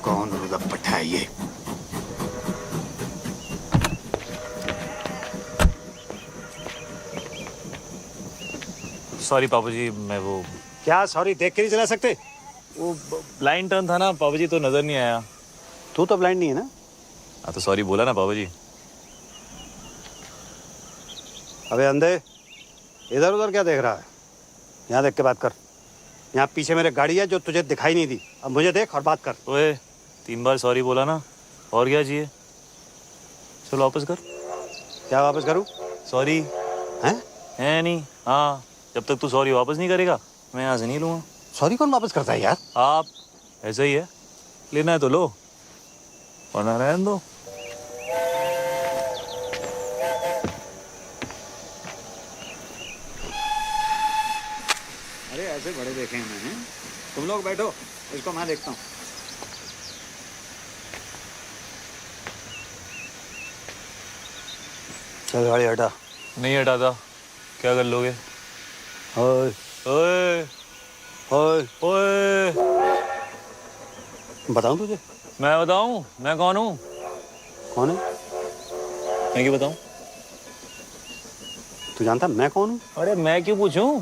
कौन रुदप्पट है ये? सॉरी पापा जी, मैं वो क्या सॉरी देख के नहीं चला सकते? वो ब्लाइंड टर्न था ना पापा जी, तो नजर नहीं आया। तू तो ब्लाइंड नहीं है ना? हाँ तो सॉरी बोला ना पापा जी। अबे अंधे, इधर उधर क्या देख रहा है? यहाँ देख के बात कर। यहाँ पीछे मेरे गाड़ी है जो तुझे दिखाई नहीं दी। अब मुझे देख और बात कर। ओए 3 बार सॉरी बोला ना, और क्या चाहिए? चलो वापस कर। क्या वापस करूँ? सॉरी है नहीं। हाँ, जब तक तू सॉरी वापस नहीं करेगा मैं यहाँ से नहीं लूँगा। सॉरी कौन वापस करता है यार? आप ऐसा ही है, लेना है तो लो वरना रहने दो। अरे ऐसे बड़े देखे हैं मैंने। तुम लोग बैठो, इसको मैं देखता हूँ। चल गाड़ी हटा। नहीं हटाता। क्या कर लोगे? ओए ओए ओए, ओए, बताऊँ तुझे? मैं बताऊं मैं कौन हूँ? कौन है? मैं क्यों बताऊं? तू जानता मैं कौन हूँ? अरे मैं क्यों पूछूं?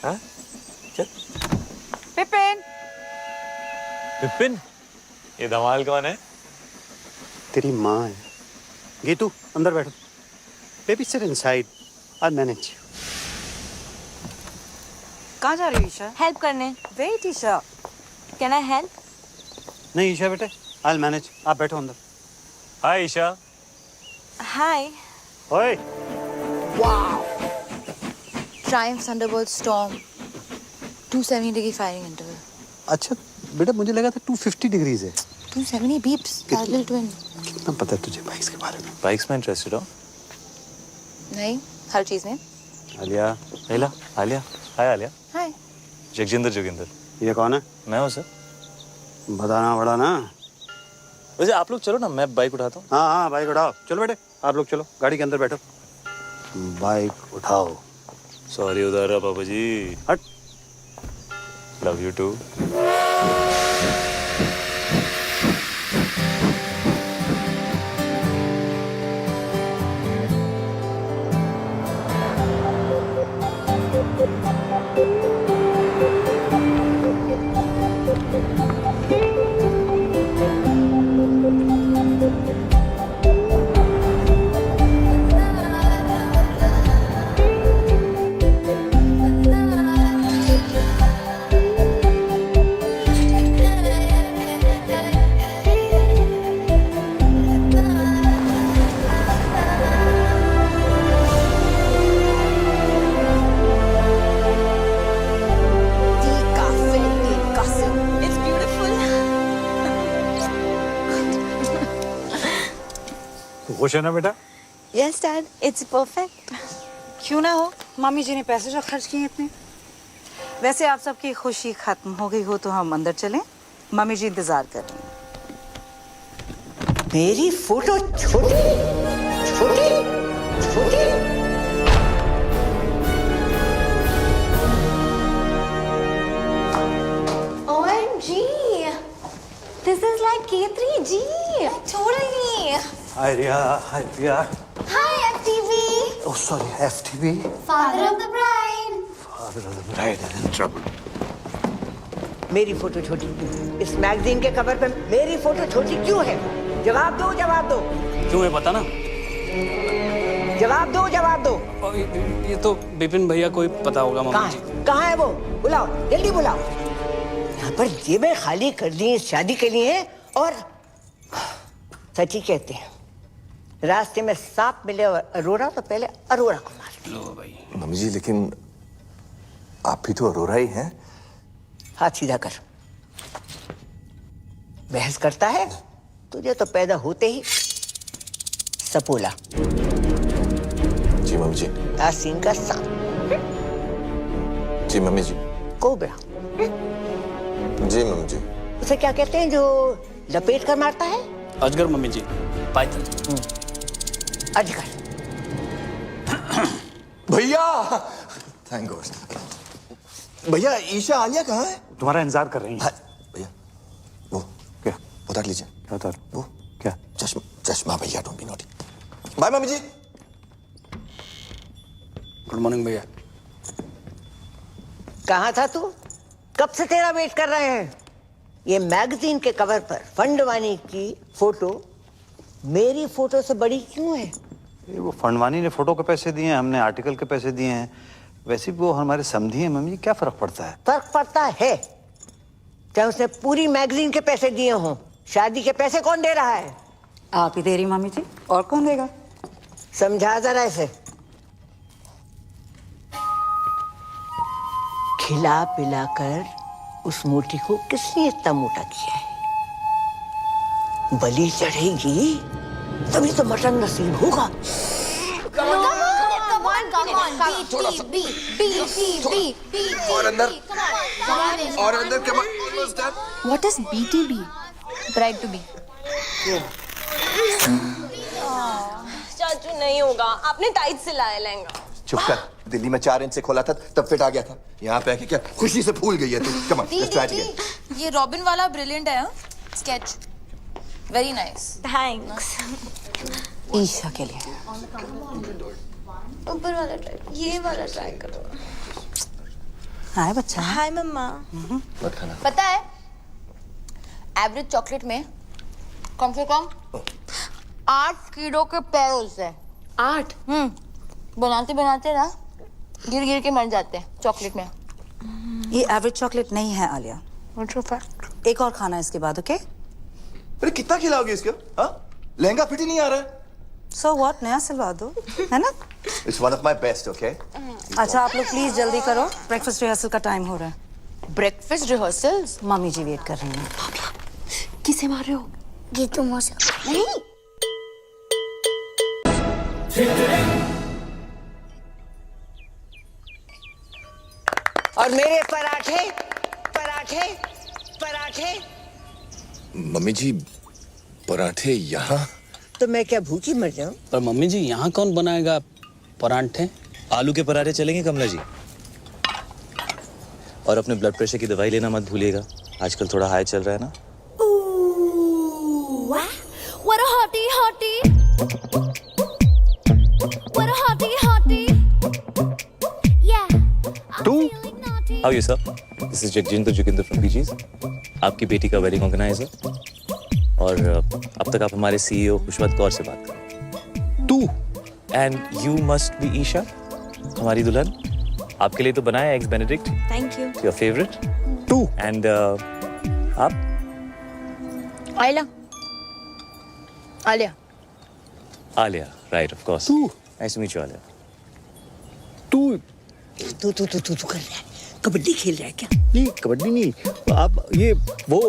हाँ? चल। पिपिन, विपिन, ये धमाल कौन है? तेरी माँ है। गीतू अंदर बैठो। Baby sit inside, I manage. कहाँ जा रही हो ईशा? हेल्प करने। Wait Isha. Can I help? नहीं ईशा बेटे, आई मैनेज। आप बैठो अंदर। हाय ईशा। हाय। ओए Triumph Thunderbolt Storm 270 degree firing interval. अच्छा बेटा, मुझे लगा था 250 डिग्रीज है। 270 beeps. Parallel twin. कितना पता है तुझे बाइक्स के बारे में? बाइक्स में इंटरेस्टेड हो? नहीं, हर चीज में। आलिया, आलिया, आलिया। हाय आलिया। हाय। जगजिंदर जोगिंदर। ये कौन है? मैं हूँ सर। बताना पड़ा ना। वैसे आप लोग चलो ना, मैं बाइक उठाता हूँ। हाँ हाँ बाइक उठाओ। चलो बेटे आप लोग चलो, गाड़ी के अंदर बैठो। बाइक उठाओ। सॉरी उधर रहा पापा जी। हट। Love you too. It's beautiful. खुश है ना बेटा? Yes, Dad. It's perfect. क्यों ना हो, मम्मी जी ने पैसे जो खर्च किए इतने। वैसे आप सबकी खुशी खत्म हो गई हो तो हम अंदर चलें, मम्मी जी इंतजार कर रही हैं। मेरी फोटो छोटी छोटी छोटी। OMG. This is like K3G. Totally. Hi Riya, hi Priya. Hi, FTV. Oh sorry, FTV. Father of the bride. Father of the bride is in trouble. मेरी फोटो छोटी, इस मैगजीन के कवर पे मेरी फोटो छोटी क्यों है? जवाब दो, जवाब दो, क्यों है पता ना? जवाब दो, जवाब दो। और ये तो विपिन भैया को ही पता होगा कहाँ मामा जी। है? कहाँ है वो? बुलाओ, जल्दी बुलाओ। यहाँ पर जेबें खाली कर दी शादी के लिए। और सच ही कहते हैं, रास्ते में सांप मिले और अरोरा तो पहले अरोरा को मार। लो भाई। मम्मी जी लेकिन आप भी तो अरोरा ही हैं। हाथ सीधा कर। बहस करता है? तुझे तो पैदा होते ही सपोला, जी मम्मी जी। आसीन का सांप, जी मम्मी जी। कोबरा। जी मम्मी जी। उसे क्या कहते हैं जो लपेट कर मारता है? अजगर मम्मी जी। पाइथन। अजगर। भैया थैंक गॉड। भैया ईशा आलिया कहाँ है? तुम्हारा इंतजार कर रही है। हाँ, भैया वो क्या उतार लीजिए। क्या उतार? वो क्या? चश्मा चश्मा भैया, don't be naughty. Bye mummy जी। गुड मॉर्निंग भैया। कहाँ था तू? कब से तेरा वेट कर रहे हैं। ये मैगजीन के कवर पर फंडवानी की फोटो मेरी फोटो से बड़ी क्यों है? ये वो फंडवानी ने फोटो के पैसे दिए हैं, हमने आर्टिकल के पैसे दिए हैं। वैसे भी वो हमारे समधी हैं मम्मी, क्या फर्क पड़ता है? फर्क पड़ता है। चाहे उसने पूरी मैगजीन के पैसे दिए हों, शादी के पैसे कौन दे रहा है? आप ही दे रही मामी जी, और कौन देगा? समझा जरा इसे। खिला पिलाकर उस मोटी को किसने इतना मोटा किया है? बलि चढ़ेगी तभी तो मटन नसीब होगा। और अंदर What is BTB? Bride to be. चाचू नहीं होगा, आपने टाइट सिलाया लहंगा। चुप कर। दिल्ली में 4 इंच से खोला था तब फिट आ गया था। यहाँ पे आके क्या खुशी से फूल गई है तू। Come on, let's try again. ये रॉबिन वाला ब्रिलियंट है। Sketch very nice. Thanks. Isha के लिए। ऊपर वाला ट्राई, ये वाला ट्राई करो। हाय बच्चा। हाय मम्मा। मत खाना। पता है एवरेज चॉकलेट में कम से कम 8 कीलो के पैर होते हैं। 8? बनाते बनाते ना गिर गिर के मर जाते हैं चॉकलेट में। ये एवरेज चॉकलेट नहीं है आलिया। एक और खाना इसके बाद, ओके? अरे कितना खिलाओगे इसको? हाँ, लहंगा फिट ही नहीं आ रहा है। सो व्हाट, नया सिलवा दो, है ना? It's one of my best, okay? अच्छा आप लोग प्लीज जल्दी करो, ब्रेकफास्ट रिहर्सल का टाइम हो रहा है। Breakfast rehearsals? मम्मी जी वेट कर रही हैं। किसे मार रहे हो? गीतू मौसा। नहीं। और मेरे पराठे पराठे पराठे। मम्मी जी पराठे यहाँ? तो मैं क्या भूखी मर जाऊं? पर मम्मी जी यहाँ कौन बनाएगा परांठे? आलू के पराठे चलेंगे कमला जी। और अपने ब्लड प्रेशर की दवाई लेना मत भूलिएगा, आजकल थोड़ा हाई चल रहा है ना। What a hottie hottie. What a hottie hottie. Yeah. तू? How are you sir? This is Jagjinder Joginder from PGs. आपकी बेटी का वेडिंग ऑर्गेनाइजर। और अब तक आप हमारे CEO खुशवंत कौर से बात करें। तू? And you must be Isha, हमारी दुल्हन। आपके लिए तो बनाया eggs Benedict. Thank you. Your favorite? तू? And आप? Alia. Alia. Alia, right of course. तू? Nice to meet you, Alia. तू तू कर रहा है? कबड्डी खेल रहा है क्या? नहीं, कबड्डी नहीं। आप ये वो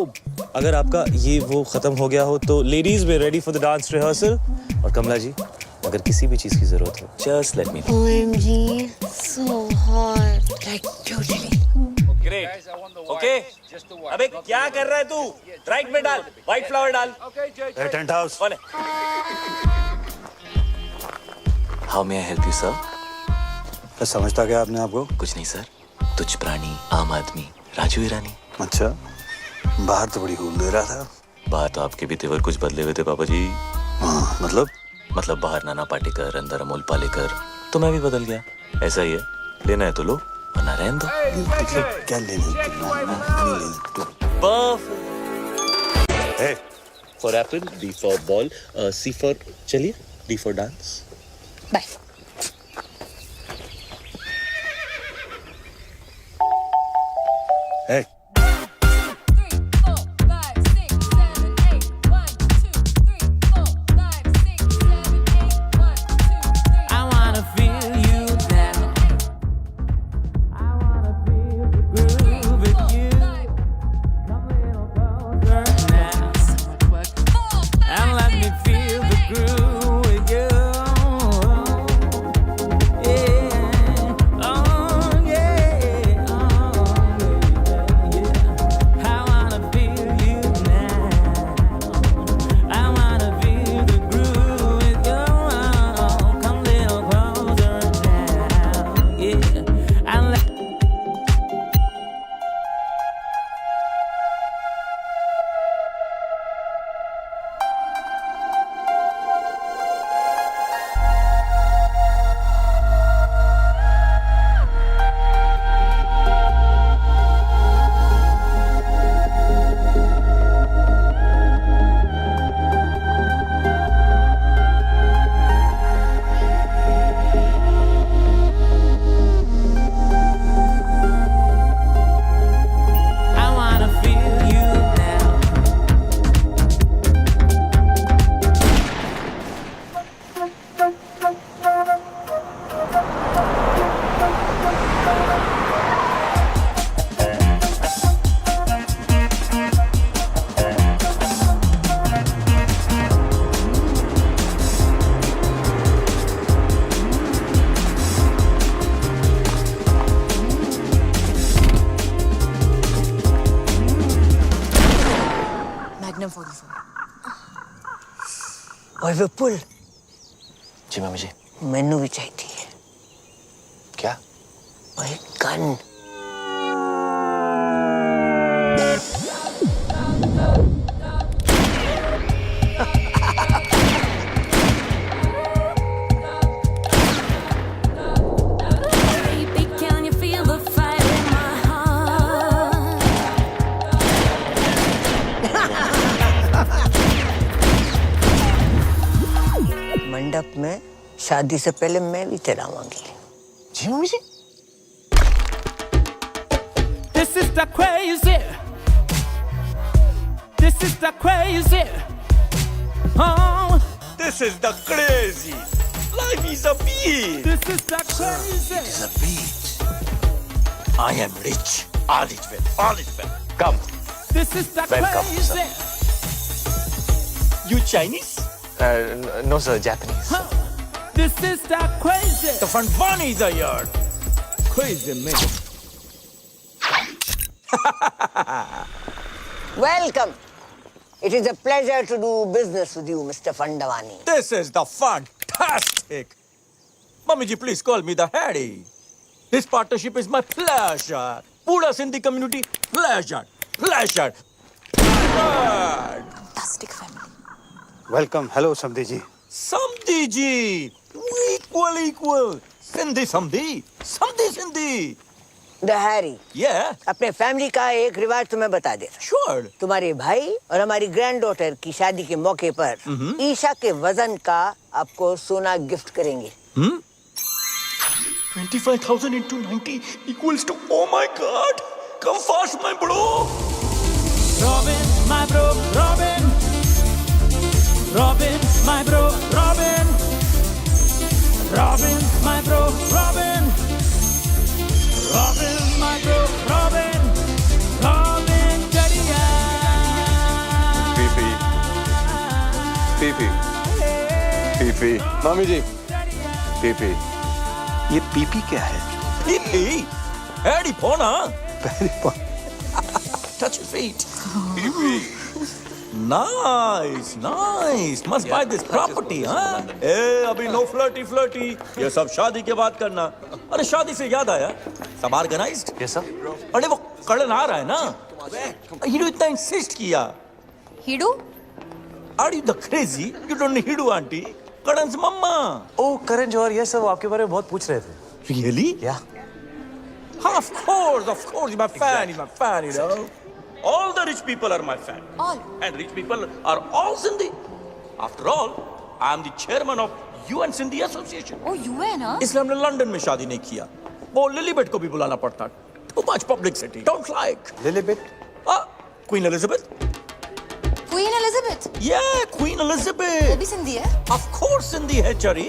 अगर आपका ये वो खत्म हो गया हो तो ladies way ready for the dance rehearsal. और कमला जी अगर किसी भी चीज की जरूरत हो just let me know. OMG, so hot. Like totally. Great. Okay अबे क्या कर रहा है तू? राइट में डाल, व्हाइट फ्लावर डाल। Tent house. कौन है? How may I help you sir? समझता क्या आपने आपको? कुछ नहीं सर, तुच्छ प्राणी, आम आदमी, राजू ईरानी। अच्छा, बाहर तो बड़ी हूल दे रहा था। बाहर तो आपके भी तेवर कुछ बदले हुए थे पापा जी। हाँ, मतलब बाहर नाना पाटेकर, अंदर अमोल पालेकर, तो मैं भी बदल गया। ऐसा ही है, लेना है तो लो वरना रहने दो। क्या लेने for apple, D for ball, C for चलिए, D for dance. Bye. Hey. ओए विपुल, जी मम्मी जी। मैनू भी चाहिए क्या? ओए gun. Baby, can you feel the fire in my heart? मंडप में शादी से पहले मैं भी चलाऊंगी। जी मम्मी जी। This is the crazy. This is the crazy. Oh, This is the crazy. Life is a beat. this is the crazy. It's a beat. I am rich. All is well. All is well. Come. This is the Welcome, crazy. You Chinese? No sir, Japanese. This is the crazy. The front one is a yard. Crazy man. Welcome. It is a pleasure to do business with you, Mr. Fandavani. This is the fantastic. Mummy ji, please call me the Harry. This partnership is my pleasure. Pura Sindhi community, pleasure. Pleasure. Pleasure. Fantastic family. Welcome. Hello समधी जी। Samdhi ji. Equal. Sindhi Samdhi. Samdhi Sindhi. The Harry. Yeah, अपने family का एक रिवाज तुम्हें बता दे। sure. तुम्हारे भाई और हमारी ग्रैंड डॉटर की शादी के मौके पर ईशा के वजन का आपको सोना गिफ्ट करेंगे। 25,000 into 90 equals to, oh my god. Come fast, my bro. Robin, my bro, Robin. Robin, my bro, Robin. Robin, my bro, Robin. Robin, my bro, Robin. Robin, Jadiya. PP मामी जी, पीपी। ये PP क्या है? Pee. Harry Pona. Touch your feet. Nice. Must buy this property, huh? अभी no flirty. ये सब शादी के बाद करना। अरे शादी से याद आया, सब ऑर्गेनाइज्ड? Yes sir. अरे वो कड़न आ रहा है ना? हीडू इतना इंसिस्ट किया। Hidu? Are you the crazy? You don't need Hidu auntie. कड़न से मम्मा। Oh Karan Johar, yes sir, वो आपके बारे में बहुत पूछ रहे थे। Really? Yeah. Of course, you're my fan, you know. All the rich people are my fan. All. And rich people are all Sindhi. After all, I am the chairman of UN Sindhi Association. Oh, UN, huh? इसलिए हमने London में शादी नहीं किया। वो लिलीबेट को भी बुलाना पड़ता। Too much publicity. Don't like. लिलीबेट? Queen Elizabeth? Queen Elizabeth. Yeah, Queen वो Elizabeth. भी सिंधी है? Of course Sindhi है चरी।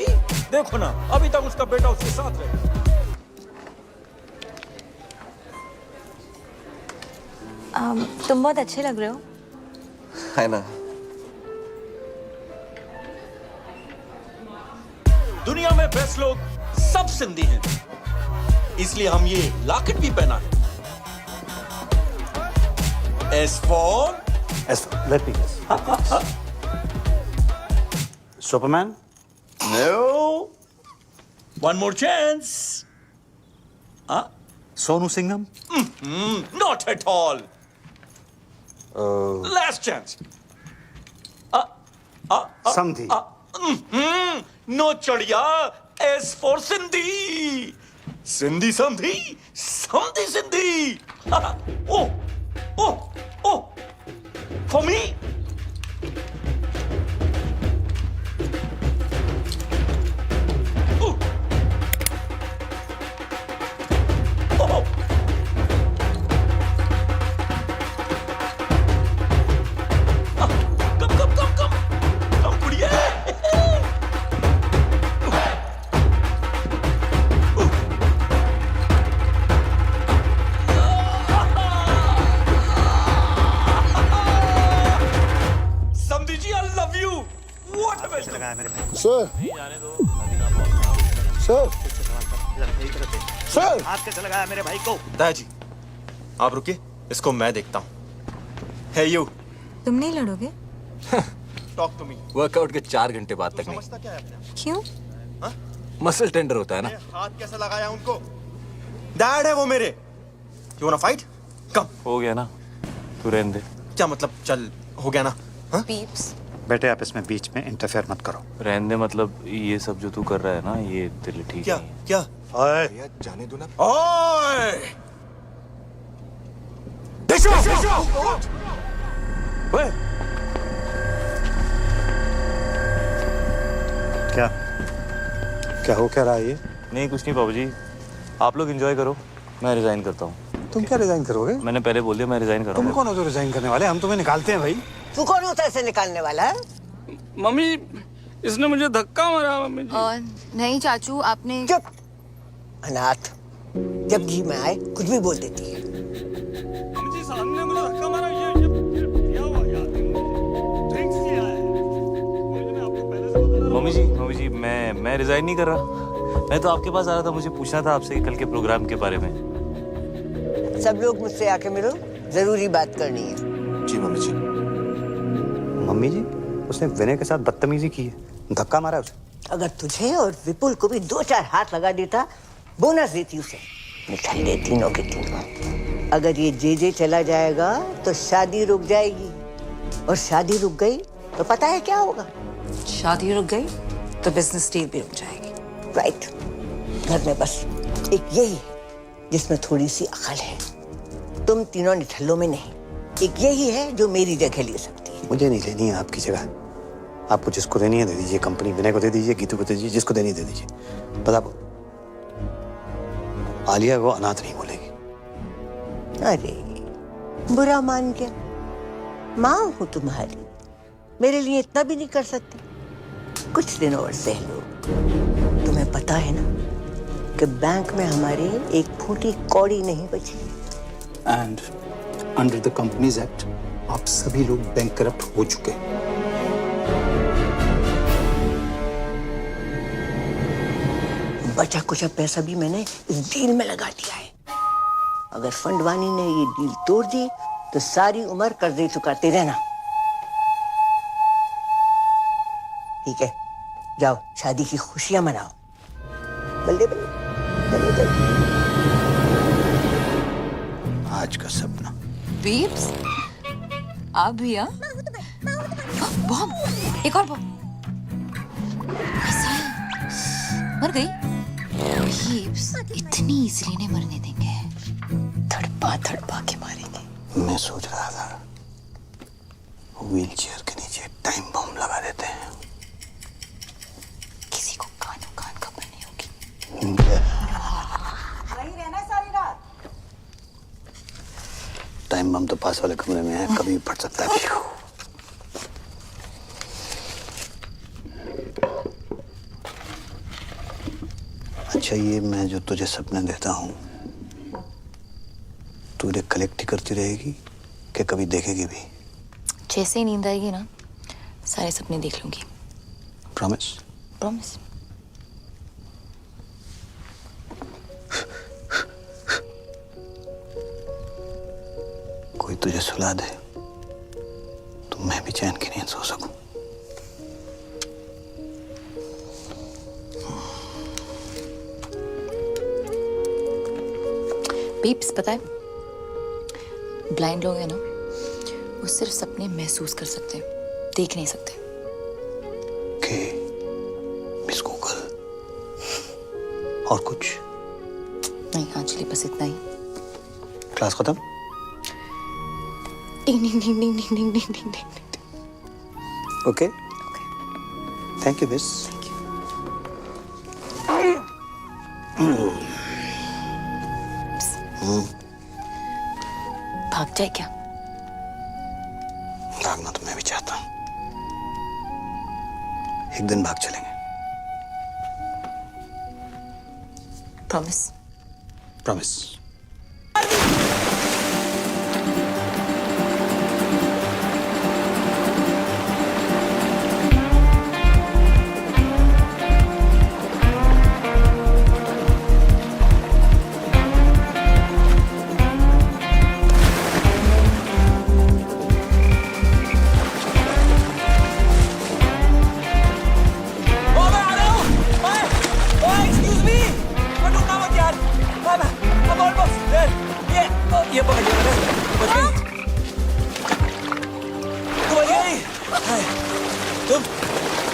देखो ना, अभी तक उसका बेटा उसके साथ रहे। तुम बहुत अच्छे लग रहे हो। है ना? दुनिया में बेस्ट लोग सब सिंधी हैं, इसलिए हम ये लॉकेट भी पहना है। S for let me guess. Superman? no. One more chance. Sonu Singham? Not at all. Last chance. समधी? No चढ़िया. S for Sindhi. Sindhi Samdhi. Samdhi Sindhi. Oh. For me. Oh. Come, कुड़िए. Samdhi ji, I love you. What a message. Sir, sir, हाथ कैसे लगाया मेरे भाई को? दादाजी, आप रुकिए, इसको मैं देखता हूँ। है यू? तुम नहीं लड़ोगे? Talk to me. वर्कआउट के 4 घंटे बाद तक नहीं। समझता क्या है अपने आप? क्यों? मसल टेंडर होता है ना। हाथ कैसे लगाया उनको? डैड है वो मेरे। You wanna fight? कम। हो गया ना, तू रहने दे। क्या मतलब चल हो गया ना? हाँ? पीप्स बेटे आप इसमें बीच में इंटरफेयर मत करो। रहने दे मतलब ये सब जो तू कर रहा है ना, ये तेरे लिए ठीक क्या नहीं है। क्या? ओए भैया जाने दो ना। ओए! ओए, क्या क्या हो क्या रहा है ये? नहीं कुछ नहीं बाबू जी, आप लोग एंजॉय करो, मैं रिजाइन करता हूँ। तुम क्या रिजाइन करोगे? मैंने पहले बोल दिया मैं रिजाइन कर रहा तुम हूँ। कौन हो जो रिजाइन करने वाले? हम तुम्हें निकालते हैं भाई। तू कौन होता है इसे निकालने वाला है? मम्मी इसने मुझे धक्का मारा मम्मी जी। नहीं चाचू, आपने चुप अनाथ, जब जी में आए कुछ भी बोल देती है। मम्मी जी सामने मुझे धक्का मारा, ये क्या हुआ यार? ड्रिंक्स किया है। मैंने आपको पहले से बता मम्मी जी मैं रिजाइन नहीं कर रहा। मैं तो आपके पास आ रहा था, मुझे पूछना था आपसे कल के प्रोग्राम के बारे में। सब लोग मुझसे आके मिलो, जरूरी बात करनी है। जी मम्मी जी। मम्मी जी उसने विनय के साथ बदतमीजी की है, धक्का मारा उसे। अगर तुझे और विपुल को भी 2-4 हाथ लगा देता, बोनस देती उसे। निठल्ले तीनों के तीनों। अगर ये जे चला जाएगा तो शादी रुक जाएगी, और शादी रुक गई तो पता है क्या होगा? शादी रुक गई तो बिजनेस डील भी रुक जाएगी। राइट। घर में बस एक यही है जिसमें थोड़ी सी अकल है। तुम तीनों निठल्लों में नहीं, एक यही है जो मेरी जगह ले सकती है। मुझे नहीं लेनी है आपकी जगह। आपको जिसको देनी है दे दीजिए, कंपनी विनय को दे दीजिए, गीतू को दे दीजिए, जिसको देनी है दे दीजिए। बस आप आलिया को अनाथ नहीं बोलेगी। अरे बुरा मान गया। माँ हूँ तुम्हारी, मेरे लिए इतना भी नहीं कर सकती? कुछ दिन और सह लो। तुम्हें पता है ना कि बैंक में हमारे एक फूटी कौड़ी नहीं बची। And under the companies act आप सभी लोग बैंकरप्ट हो चुके हैं। बचा कुछ पैसा भी मैंने इस डील में लगा दिया है। अगर फंडवानी ने ये डील तोड़ दी तो सारी उम्र कर्जे चुकाते रहना। ठीक है, जाओ शादी की खुशियां मनाओ। बल्ले बल्ले बल्ले बल्ले। आज का सपना। पीप्स आप भी? बॉम्ब, एक और बॉम्ब। मर गई? पीप्स इतनी इजीली नहीं मरने देंगे, धड़पा धड़पा के मारेंगे। मैं सोच रहा था व्हील चेयर के नीचे टाइम बम लगा देते हैं। किसी को कानों कान खबर नहीं होगी। वहीं रहना सारी रात। टाइम बम तो पास वाले कमरे में है, कभी भी फट सकता है। अच्छा ये मैं जो तुझे सपने देता हूँ तू इन्हें कलेक्ट ही करती रहेगी कि कभी देखेगी भी? जैसे ही नींद आएगी ना, सारे सपने देख लूंगी। प्रॉमिस? प्रॉमिस। कोई तुझे सुला दे तो मैं भी चैन की नींद सो सकूं। पीप्स पता है, ब्लाइंड लोग हैं ना, वो सिर्फ सपने महसूस कर सकते हैं, देख नहीं सकते। के मिस गूगल और कुछ नहीं आंचली, बस इतना ही। क्लास खत्म? Ding ding ding ding ding ding ding ding ding. Okay thank you miss. भाग जाए क्या? भागना तो मैं भी चाहता हूँ, एक दिन भाग चलेंगे। प्रॉमिस? प्रॉमिस। ये पकड़ लिया मैंने, बच गई। तू बच गई। हाय, तुम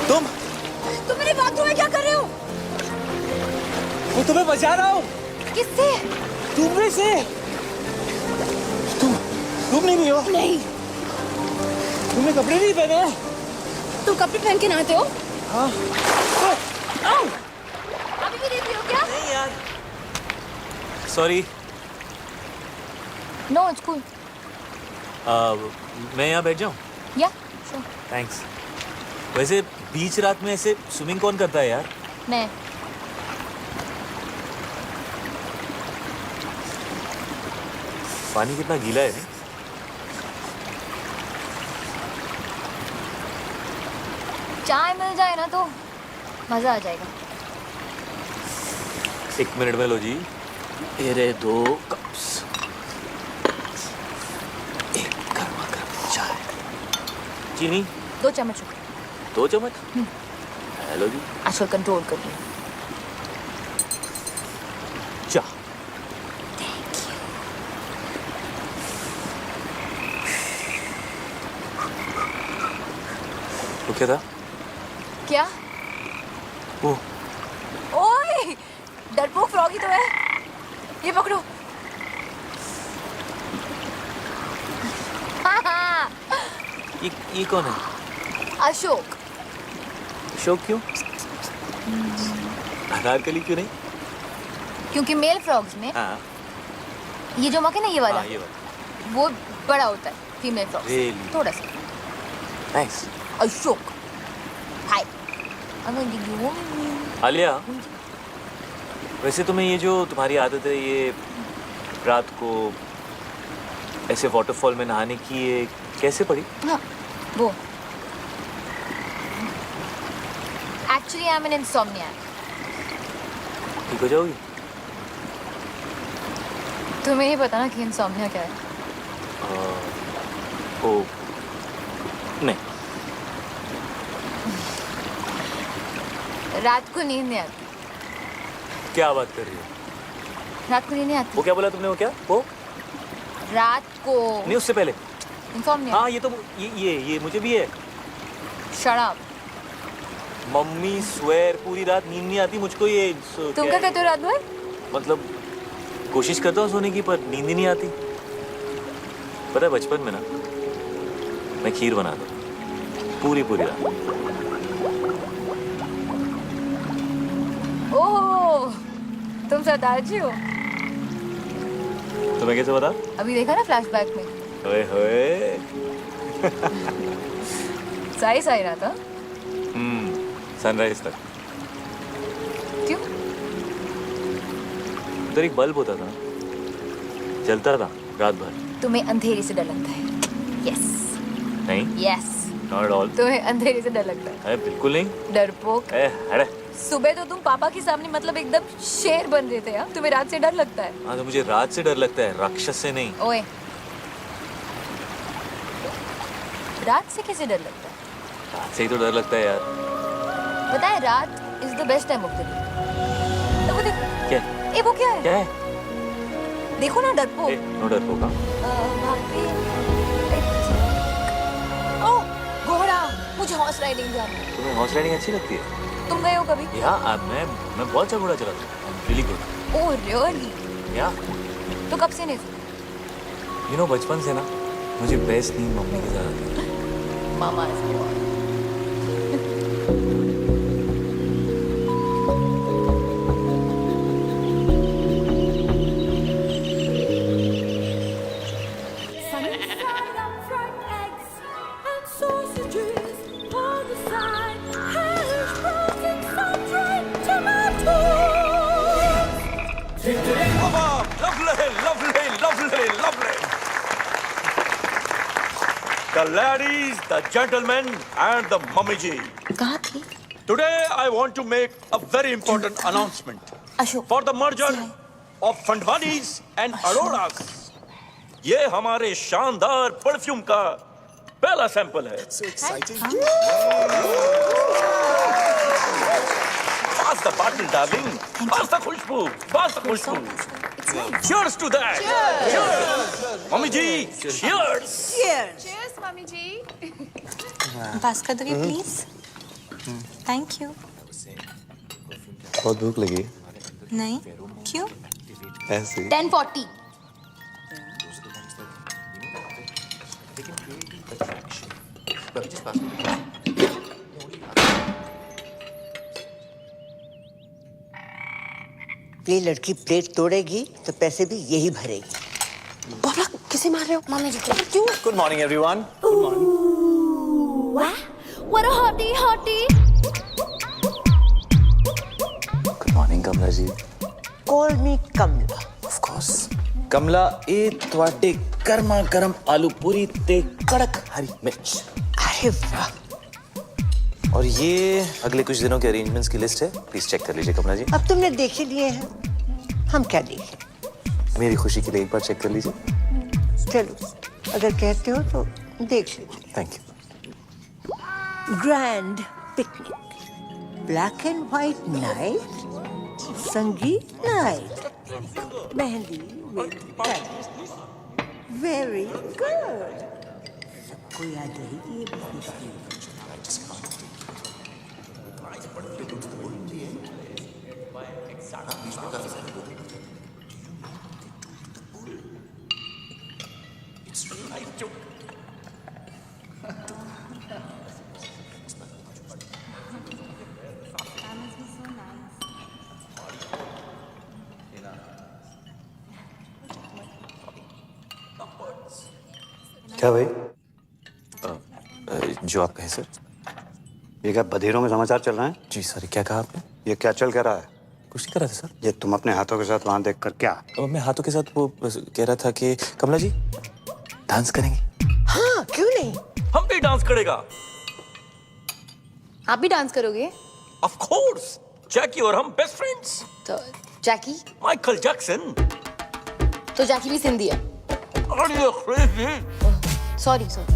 तुम मेरे बाथरूम में क्या कर रहे हो? मैं तुम्हें बचा रहा हूँ। किससे? तुमने से। तुम नहीं हो? नहीं। तुमने कपड़े नहीं पहने? तुम कपड़े पहन के नहाते हो? हाँ। अभी भी देख रही हो क्या? नहीं यार, सॉरी। No, it's cool. मैं यहाँ बैठ जाऊँ? या, श्योर। थैंक्स। वैसे बीच रात में ऐसे स्विमिंग कौन करता है यार? मैं। पानी कितना गीला है नहीं? चाय मिल जाए ना तो मजा आ जाएगा। 1 मिनट में लो जी। ये रहे 2 कप्स। एक गर्मा गर्म चाय। चीनी 2 चम्मच। 2 चम्मच। हेलो जी। आजकल कंट्रोल कर रही हूँ। चाय। तो क्या था? क्या? वो ओए, डरपोक फ्रॉगी तो है। ये पकड़ो। ये कौन है? अशोक। अशोक क्यों? अनारकली क्यों नहीं? क्योंकि मेल फ्रॉग्स में हाँ ये जो मक है ना, ये वाला, हाँ, ये वाला। वो बड़ा होता है फीमेल फ्रॉग से। Really? थोड़ा सा। नाइस। अशोक, हाय। आलिया, वैसे तुम्हें ये जो तुम्हारी आदत है, ये रात को ऐसे वाटरफॉल में नहाने की, ये कैसे पड़ी? हाँ, वो एक्चुअली आई एम एन इंसोम्नियाक। ठीक हो जाओगी? तुम्हें नहीं पता ना कि इंसोम्निया क्या है? ओ नहीं। रात को नींद नहीं आती। क्या बात कर रही हो? रात को नींद नहीं आती। वो क्या बोला तुमने? वो क्या? वो रात को नहीं, उससे पहले। इंसोम्निया। हाँ, ये तो ये मुझे भी है। Shut up. मम्मी स्वेर पूरी रात नींद नहीं आती मुझको। ये तुम क्या कहते हो रात भर? मतलब कोशिश करता हूँ सोने की, पर नींद ही नहीं आती। पता है बचपन में ना मैं खीर बनाता पूरी रात। ओह, तुम सरदार जी हो। तुम्हें कैसे पता? अभी देखा ना फ्लैशबैक में। ओए होए। सही रहा था। सनराइज तक। क्यों? उधर एक बल्ब होता था, जलता था रात भर। तुम्हें अंधेरे से डर लगता है? यस। नहीं, यस। Not at all. तुम्हें अंधेरे से डर लगता है? अरे बिल्कुल नहीं। डरपोक। अरे सुबह तो तुम पापा के सामने मतलब एकदम शेर बन रहे थे यार। तुम्हें रात से डर लगता है? हाँ, तो मुझे रात से डर लगता है, राक्षस से नहीं। ओए, रात से कैसे डर लगता है? रात से ही तो डर लगता है यार। पता है, रात is the best time of the day. तो वो देखो। क्या? ए, वो क्या है? क्या है? देखो ना, डरपोक। नो डरपोक। वहाँ पे ओह, घोड़ा। मुझे हॉर्स राइडिंग जाना है। तुम्हें हॉर्स राइडिंग अच्छी लगती है? तुम गए हो कभी? या मैं बहुत अच्छा घोड़ा चलाता हूँ। Really good. Oh really? या तो कब से नहीं? यू नो, बचपन से ना मुझे बेस्ट नींद मम्मी के साथ आती है। मामा The ladies, the gentlemen, and the mummy ji. कहाँ थी? Today I want to make a very important announcement Ashok. for the merger of Fandwanis and Aroras. ये हमारे शानदार परफ्यूम का पहला सैंपल है। Pass the bottle, darling. Pass the Khushboo, pass the Khushboo. It's Cheers to that. Cheers. Mummy ji, cheers. Cheers, mummy ji. पास कर दोगे please? Thank you. बहुत भूख लगी नहीं, क्यों? ऐसे 10:40. ये लड़की प्लेट तोड़ेगी तो पैसे भी यही भरेगी। बाबा किसे मार रहे हो? मम्मी जी को। क्यों? Good morning everyone What a hottie, hottie. Good morning Kamala ji. Call me Kamala. Of course. Kamala ए ਤੁਹਾਡੇ ਗਰਮਾ ਗਰਮ ਆਲੂ पूरी ते कड़क हरी मिर्च। अरे वाह। और ये अगले कुछ दिनों के अरेंजमेंट्स की लिस्ट है, प्लीज चेक कर लीजिए कमला जी। अब तुमने देख ही लिए हैं, हम क्या देखें? मेरी खुशी के लिए एक बार चेक कर लीजिए। चलो, अगर कहते हो तो देख लीजिए। Thank you. Grand picnic, black and white night, sangeet night, mehndi with very good. सबको याद रहेगी ये business। क्या भाई, जो आप कहें सर। ये क्या बधेरों में समाचार चल रहे हैं? जी सॉरी, क्या कहा आपने? ये क्या चल क्या रहा है? कुछ नहीं कर रहा था सर। ये तुम अपने हाथों के साथ वहां देखकर क्या? मैं हाथों के साथ वो कह रहा था कि कमला जी डांस करेंगे। हाँ, क्यों नहीं? हम भी डांस करेगा। आप भी डांस करोगे? Of course. जैकी और हम बेस्ट फ्रेंड्स। तो जैकी? Michael Jackson. तो जैकी भी सिंधी है। Are you crazy? Sorry sorry.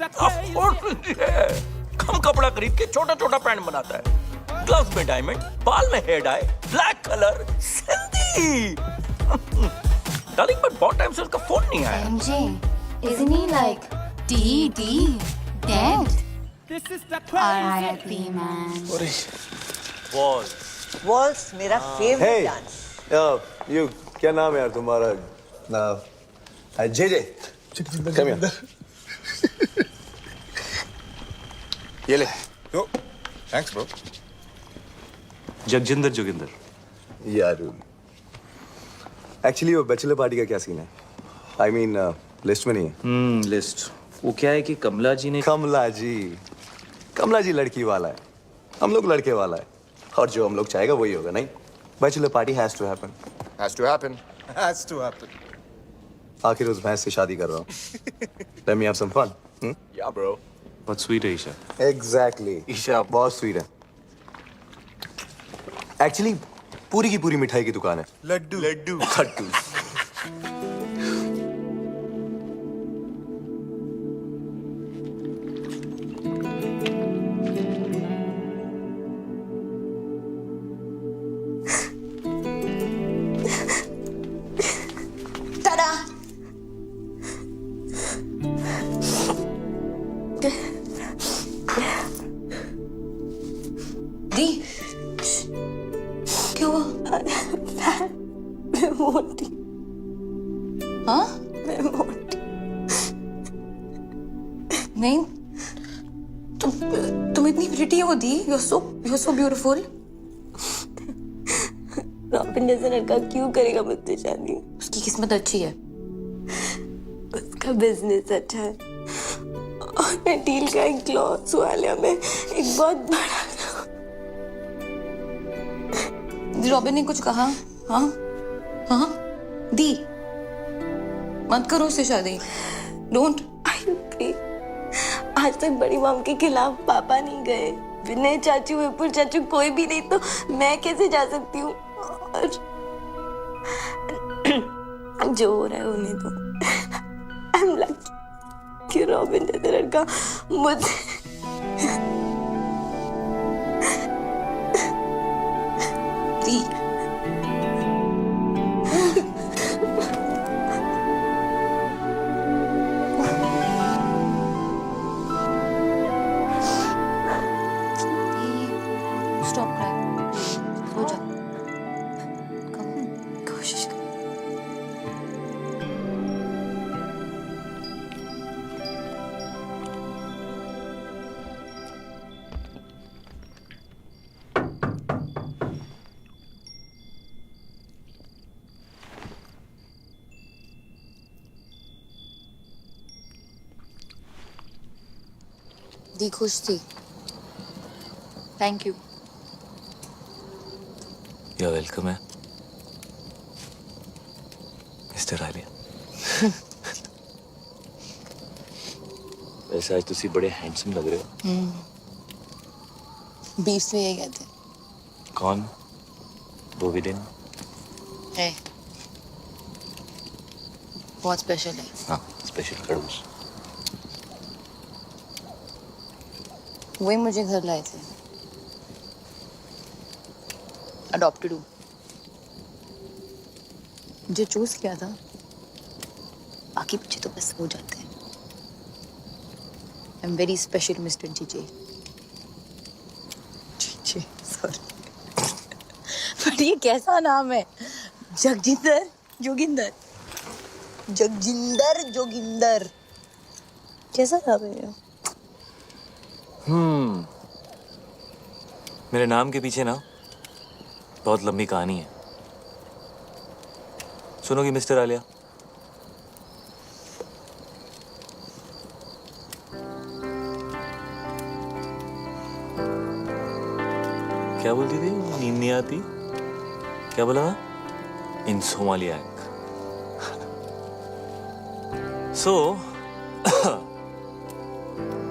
Of course Sindhi है। कम कपड़ा खरीद के छोटा छोटा पैंट बनाता है, ग्लव्स में डायमंड, बाल में hair dye, black colour, Sindhi. Darling but बहुत टाइम से उसका फोन नहीं आया। MJ, isn't he like dead? R.I.P. man. Waltz मेरा फेवरेट डांस। यू क्या नाम है यार तुम्हारा? J J come here. ये ले। Thanks bro. जगजिंदर जोगिंदर। यार एक्चुअली वो बैचलर पार्टी का क्या सीन है? आई मीन लिस्ट में नहीं है। लिस्ट वो क्या है कि कमला जी ने कमला जी लड़की वाला है, हम लोग लड़के वाला है, और जो हम लोग चाहेगा वही होगा। नहीं, bachelor party has to happen. Has to happen. आखिर उस भैंस से शादी कर रहा हूँ। Let me have some fun. Yeah bro. बहुत स्वीट है ईशा। एग्जैक्टली, ईशा बहुत स्वीट है। एक्चुअली पूरी की पूरी मिठाई की दुकान है। लड्डू लड्डू लड्डू। दी क्या हुआ? मैं मोटी। हाँ? मैं मोटी। नहीं, तुम इतनी प्रिटी हो दी। You're so beautiful. रॉबिन जैसा लड़का क्यों करेगा मुझसे शादी? उसकी किस्मत अच्छी है। उसका बिजनेस अच्छा है और मैं डील का एक क्लॉथ्स वाले में एक बहुत बड़ा। रॉबिन ने कुछ कहा? हाँ हाँ दी, मत करो उससे शादी। डोंट। आज तक बड़ी मॉम के खिलाफ पापा नहीं गए, विनय चाचू, विपुल चाचू, कोई भी नहीं, तो मैं कैसे जा सकती हूँ? और जो हो रहा है होने दो। आई एम लकी कि रॉबिन जैसा लड़का मुझे दी। दी खुश थी। Thank you. यू वेलकम है मिस्टर आलिया। वैसे आज तुसी बड़े हैंडसम लग रहे हो। बीफ में यही कहते हैं। कौन? बोविडिन? है बहुत स्पेशल है। हाँ स्पेशल खरगोश। वही मुझे घर लाए थे। अडॉप्टेड हूँ। मुझे चूज किया था, बाकी बच्चे तो बस हो जाते हैं। I am very special mister GJ. GJ sorry. But ये कैसा नाम है? जगजिंदर जोगिंदर। जगजिंदर जोगिंदर कैसा नाम है ये? मेरे नाम के पीछे ना बहुत लंबी कहानी है, सुनोगी मिस्टर आलिया? क्या बोलती थी? नींद नहीं आती? क्या बोला? इंसोमालियाक। सो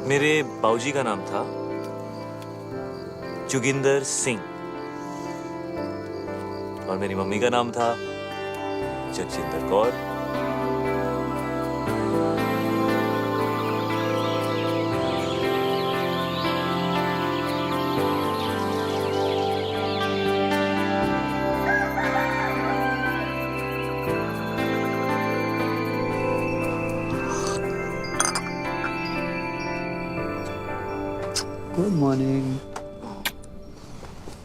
मेरे बाऊजी का नाम था जोगिंदर सिंह और मेरी मम्मी का नाम था Jagjinder Kaur. Good morning.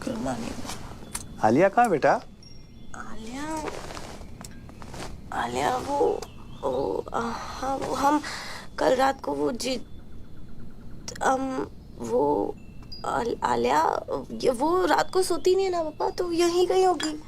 Good morning. Alia कहाँ बेटा? आलिया हाँ वो हम कल रात को आलिया वो रात को सोती नहीं है ना पापा, तो यहीं गई होगी।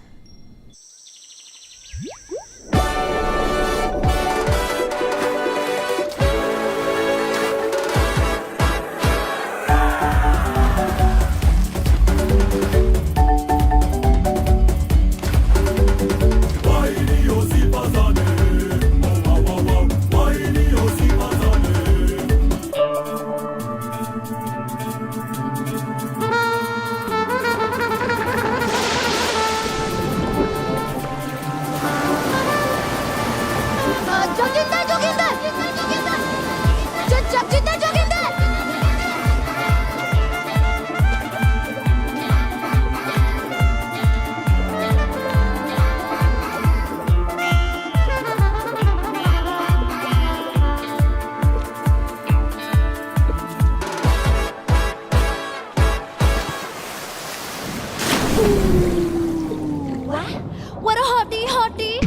What a hottie, hottie.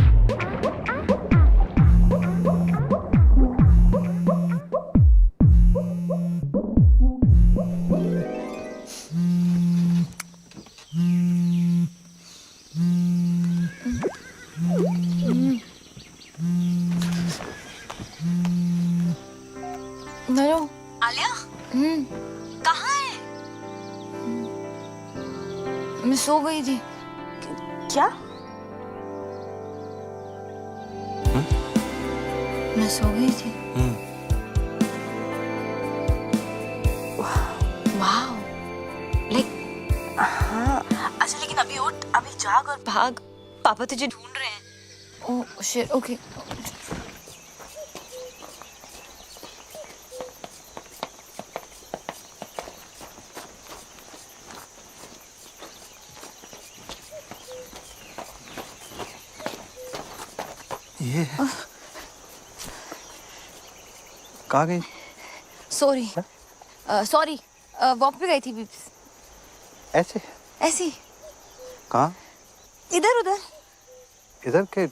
Hello Alia कहाँ है? मैं सो गई थी। क्या? मैं सो गई थी। वाओ लाइक हाँ अच्छा, लेकिन अभी उठ, अभी जाग और भाग, पापा तुझे ढूंढ रहे हैं। Oh shit okay. ये कहाँ गई? सॉरी सॉरी वॉक पे गई थी बीप्स। ऐसे? ऐसी कहाँ? इधर उधर। इधर के?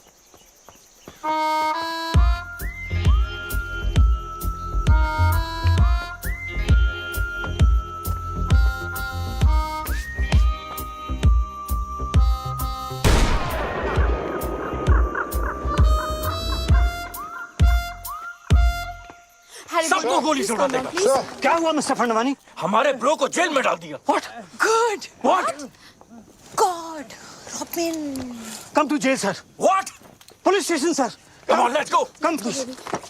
सबको गोली से उड़ा देगा। क्या हुआ मिस्टर फंडवानी? हमारे ब्रो को जेल में डाल दिया। What? Good. What? God. Robin. Come to jail sir. What? Police station sir. Come on, let's go. Come please.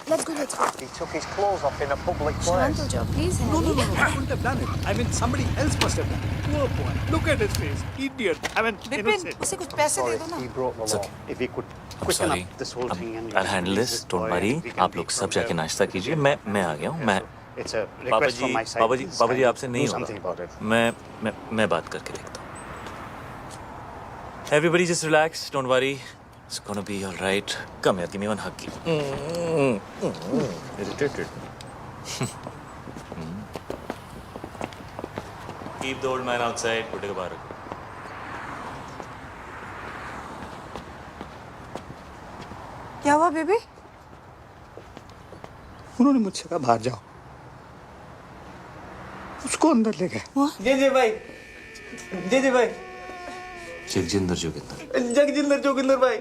Let's go. He took his clothes off in a public Shant हो जाओ, please. No, I wouldn't have done it. I mean, somebody else must have done it. Poor boy. Look at his face. Idiot. I mean, Vipin innocent. उसे कुछ पैसे दे दो ना। He broke the law. If we could I'm quicken sorry. up this whole thing and I'll handle this. Don't worry. आप लोग सब जाके नाश्ता कीजिए। मैं आ गया हूँ। मैं It's a पापा request ji from my side. पापा जी आपसे नहीं Do something about होगा। it. मैं बात करके देखता हूँ। Everybody just relax. Don't worry. It's gonna be all right. Come here. Give me one hug. Irritated. Keep the old man outside. Put it बाहर। क्या हुआ बेबी? उन्होंने मुझसे कहा बाहर जाओ, उसको अंदर ले गए। जी भाई, जी भाई, जगजिंदर जोगिंदर। जगजिंदर जोगिंदर भाई,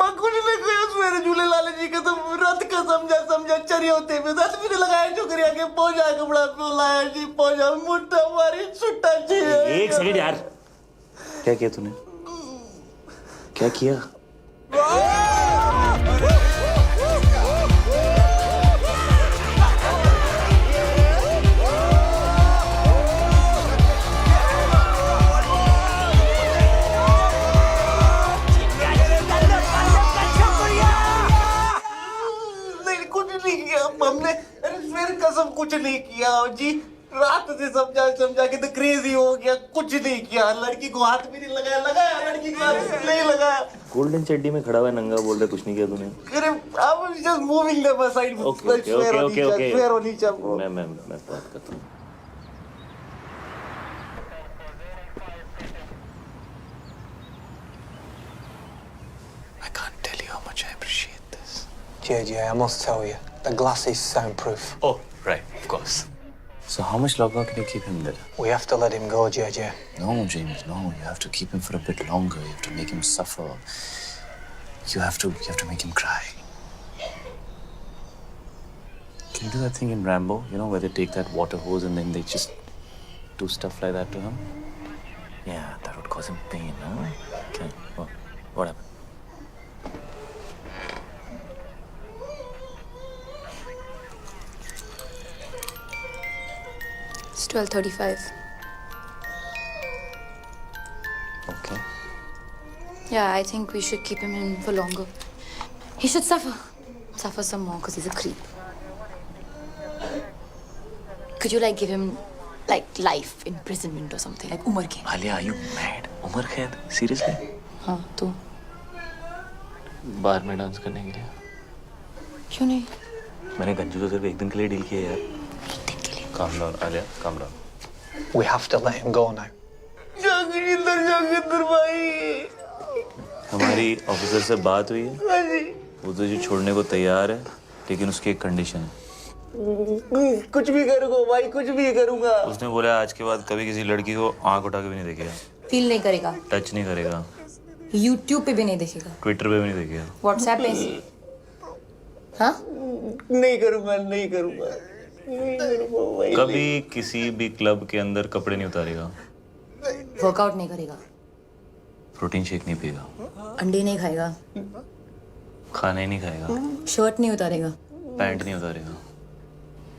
माँ कुछ नहीं कहा सवेरे झूले लाले जी का तो रात का समझा चरी होते में दस भी लगाया छोकरिया के पहुंचा कपड़ा लाया जी पहुंचा मुट्ठा मारी छुट्टा जी। एक सेकंड यार, क्या किया तूने? क्या किया? हमने फिर कसम कुछ नहीं किया जी, रात से समझा के तो क्रेजी हो गया, कुछ नहीं किया, लड़की को हाथ भी नहीं लगाया लड़की को हाथ नहीं लगाया। गोल्डन चड्डी में खड़ा हुआ नंगा बोल रहे कुछ नहीं किया तूने? अरे I was just moving them aside. Okay. Fair on each other. मैं बात करता हूँ। I can't tell you how much I appreciate this. JJ, I must tell you, the glass is soundproof. Oh, right, of course. So how much longer can you keep him there? We have to let him go, JJ. No, James, no. You have to keep him for a bit longer. You have to make him suffer. You have to make him cry. Can you do that thing in Rambo? You know, where they take that water hose and then they just do stuff like that to him? Yeah, that would cause him pain, huh? Okay, what happened? It's 12:35. Okay. Yeah, I think we should keep him in for longer. He should suffer some more because he's a creep. Could you give him life imprisonment or something, like Umar Khaid? Alia, are you mad? Umar Khaid? Seriously? हाँ तो बार में dance करने के लिए? क्यों नहीं? मैंने गंजू को सिर्फ एक दिन के लिए डील किया यार। Calm down, Alia. Calm down. We have to let him go now. जगजिंदर भाई, हमारी ऑफिसर से बात हुई है। वो तुझे छोड़ने को तैयार है, लेकिन उसकी एक कंडीशन है। कुछ भी करूँगा भाई, कुछ भी करूँगा। उसने बोला आज के बाद कभी किसी लड़की को आंख उठा के भी नहीं देखेगा। फील नहीं करेगा, टच नहीं करेगा, यूट्यूब पे भी नहीं देखेगा, ट्विटर पे भी नहीं देखेगा, व्हाट्सएप पे। हाँ? नहीं करूँगा भाई। कभी किसी भी क्लब के अंदर कपड़े नहीं उतारेगा, वर्कआउट नहीं करेगा, प्रोटीन शेक नहीं पिएगा, अंडे नहीं खाएगा, खाना ही नहीं खाएगा, शर्ट नहीं उतारेगा, पैंट नहीं उतारेगा।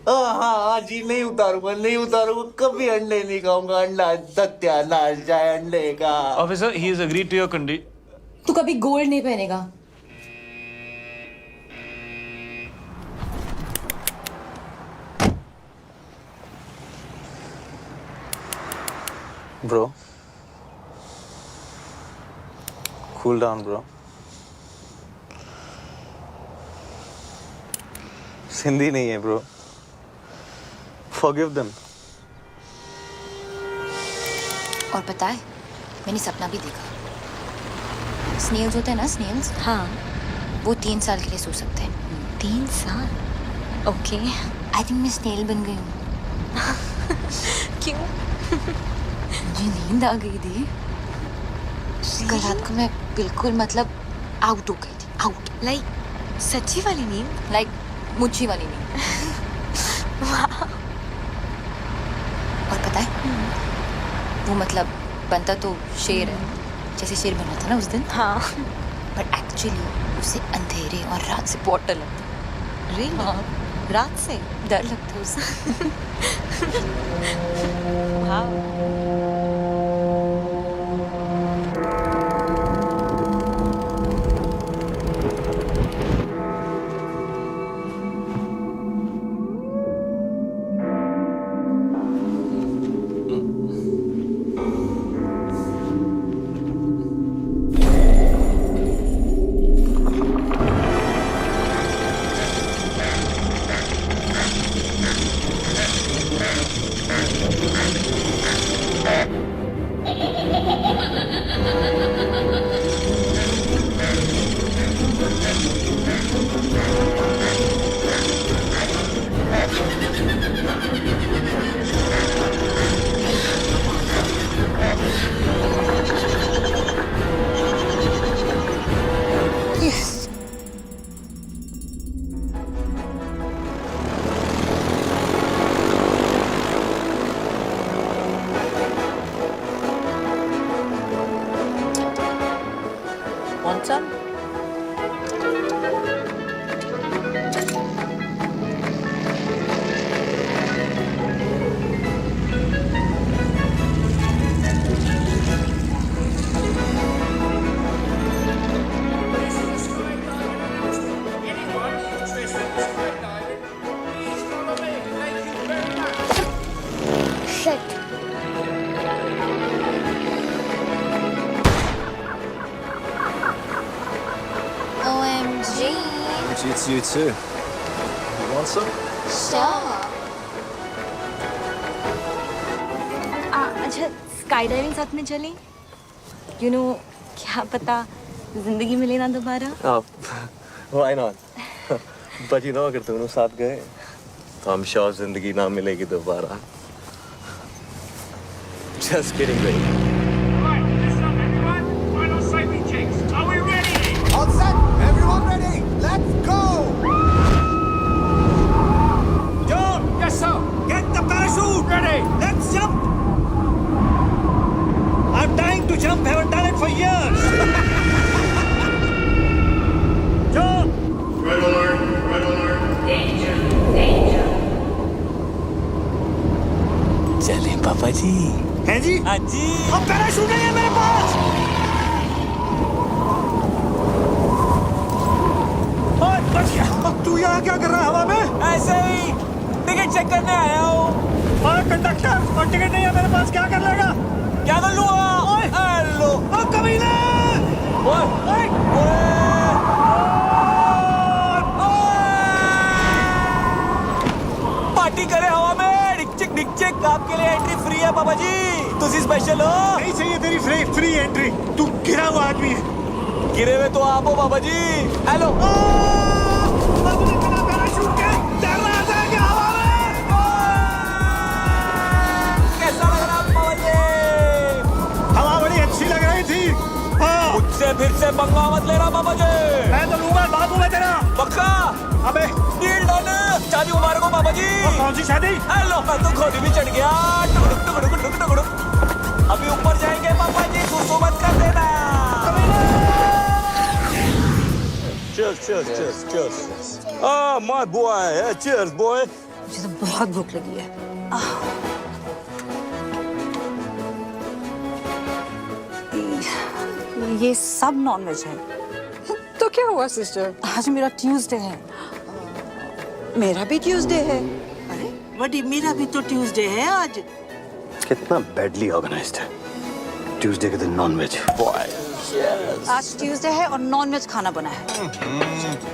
हाँ जी, नहीं उतारूंगा, कभी अंडे नहीं खाऊंगा, अंडा सत्यानाश जाए अंडे का। Officer, he is agreed to your condition. तू कभी गोल्ड नहीं पहनेगा। Bro. Cool down, bro. Sindhi नहीं है bro. Forgive them. और पता है, मैंने सपना भी देखा। स्नेल्स होते हैं ना, स्नेल्स? हाँ। वो 3 साल के लिए सो सकते हैं। 3 साल? ओके। आई थिंक मैं स्नेल बन गई हूँ। क्यों? मुझे नींद आ गई थी। कल रात को मैं बिल्कुल आउट हो गई थी। आउट। सच्ची वाली नींद? मुच्छी वाली नींद। और पता है वो मतलब बनता तो शेर है, जैसे शेर बना था ना उस दिन। हाँ पर एक्चुअली उसे अंधेरे और रात से बहुत डर लगता। रियली? रात से डर लगता है उसे। Want some? OMG. It's you too. You want some? Sure. अच्छा स्काई डाइविंग साथ में चलें? You know, क्या पता जिंदगी मिले ना दोबारा। Why not? But you know, अगर दोनों साथ गए तो I'm sure जिंदगी ना मिलेगी दोबारा. Just kidding, baby. Right, listen up, everyone. Final safety checks. Are we ready? All set. Everyone ready? Let's go. John! Yes, sir. Get the parachute ready. Let's jump. I'm dying to jump. Haven't done it for years. John! Red alert. Red alert. Danger. Danger. चले पापा जी। हैं जी? हाँ जी। अब parachute नहीं है मेरे पास। ओए, बच गया। अब तू यहाँ क्या कर रहा है हवा में? ऐसे ही टिकट चेक करने आया हूँ। और कंडक्टर, और टिकट नहीं है मेरे पास, क्या कर लेगा? क्या कर लूँगा? हेलो। ओ कमीने! पार्टी करे हवा में। डिक आपके लिए एंट्री फ्री है पापा जी। तुसी स्पेशल हो। नहीं चाहिए तेरी फ्री एंट्री। तू गिरा हुआ आदमी है। गिरे हुए तो आप हो पापा जी। हेलो। अपने बिना पैराशूट के तैर रहा था क्या हवा में? कैसा लग रहा पापा जी? हवा बड़ी अच्छी लग रही थी। हाँ। मुझसे फिर से पंगा मत लेना पापा जी। मैं तो लूंगा, बाबू मैं तेरा। पक्का? अबे डील डन। शादी मुबारक हो पापा जी। कौन सी शादी? हेलो, मैं तो घोड़ी भी चढ़ गया। टुकड़ुक। अभी ऊपर जाएंगे पापा जी, सुसु मत कर देना। Cheers. Ah, my boy. Cheers, boy. मुझे तो बहुत भूख लगी है। ये सब नॉनवेज है। तो क्या हुआ सिस्टर? आज मेरा ट्यूसडे है। मेरा भी ट्यूसडे है। अरे बड़ी, मेरा भी तो ट्यूसडे है आज। कितना बैडली ऑर्गेनाइज्ड है। ट्यूसडे के दिन नॉनवेज। आज ट्यूसडे है और नॉनवेज खाना बना है।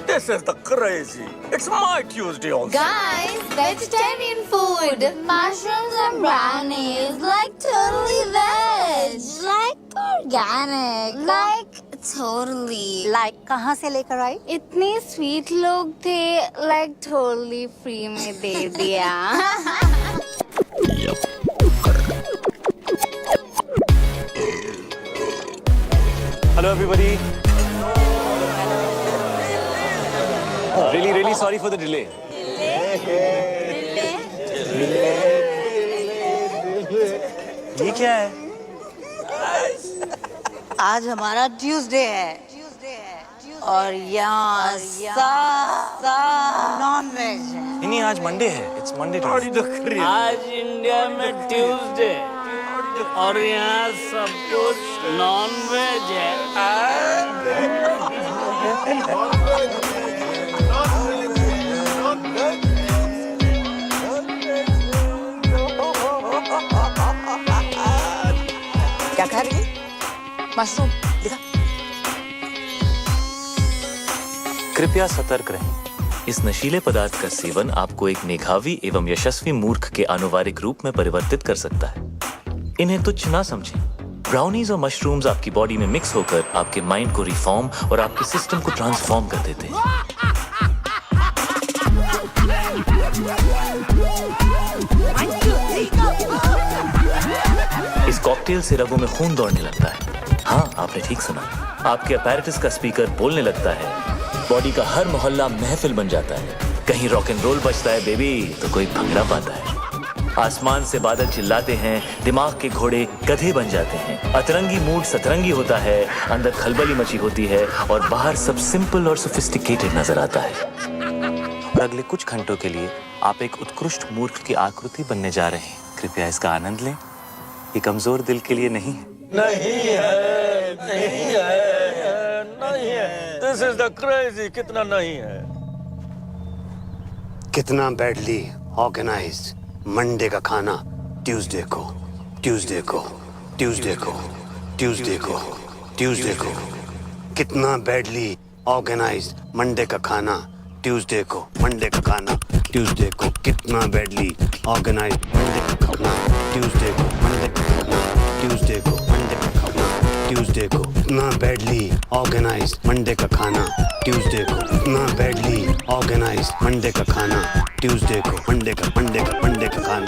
This is the crazy. It's my Tuesday also. Guys, vegetarian food. Mushrooms and brownies. Like totally veg. Like organic. Like totally. Like कहाँ से लेकर आई? इतने स्वीट लोग थे, like totally free में दे दिया। Hello, everybody. Really sorry for the delay. ये क्या है? आज हमारा ट्यूसडे है और यहाँ नॉन वेज है। नहीं, आज मंडे है। It's Monday. आज इंडिया में ट्यूसडे और यहाँ सब कुछ नॉन वेज है। क्या खा रही है? मशरूम। दिखा। कृपया सतर्क रहें। इस नशीले पदार्थ का सेवन आपको एक मेधावी एवं यशस्वी मूर्ख के आनुवारिक रूप में परिवर्तित कर सकता है। इन्हें तुच्छ ना समझें। ब्राउनीज और मशरूम्स आपकी बॉडी में मिक्स होकर आपके माइंड को रिफॉर्म और आपके सिस्टम को ट्रांसफॉर्म कर देते हैं। इस कॉकटेल से रगों में खून दौड़ने लगता है। हाँ, आपने ठीक सुना। आपके अपैरेटस का स्पीकर बोलने लगता है। बॉडी का हर मोहल्ला महफिल बन जाता है। कहीं रॉक एंड रोल बजता है बेबी तो कोई भंगड़ा पाता है। आसमान से बादल चिल्लाते हैं, दिमाग के घोड़े गधे बन जाते हैं। अतरंगी मूड सतरंगी होता है, अंदर खलबली मची होती है और बाहर सब सिंपल और सोफिस्टिकेटेड नजर आता है। और अगले कुछ घंटों के लिए आप एक उत्कृष्ट मूर्ख की आकृति बनने जा रहे हैं। कृपया इसका आनंद लें। ये कमजोर दिल के लिए नहीं है। This is the crazy. कितना नहीं है? कितना बैडली ऑर्गेनाइज्ड मंडे का खाना ट्यूसडे को कितना बैडली ऑर्गेनाइज्ड मंडे का खाना ट्यूसडे को कितना बैडली ऑर्गेनाइज्ड मंडे का खाना ट्यूसडे को कितना बैडली ऑर्गेनाइज्ड मंडे का खाना ट्यूसडे को कितना बैडली ऑर्गेनाइज्ड मंडे का खाना ट्यूसडे को मंडे का खाना ट्यूसडे को मंडे का खाना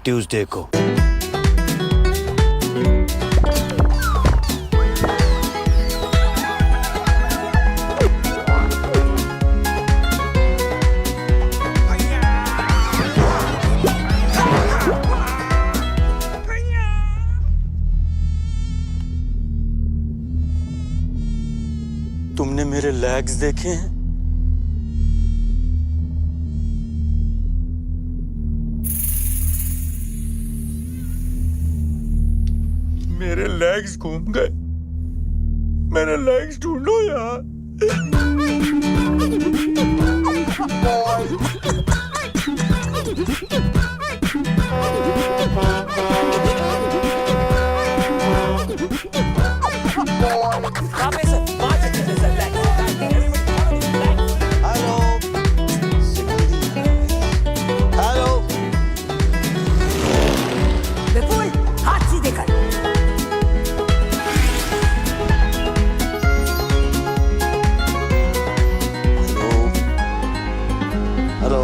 ट्यूसडे को तुमने मेरे लेग्स देखे हैं? मेरे लेग्स घूम गए। मेरे लेग्स ढूंढो यार। विपुल, हाथ सीधे कर। हेलो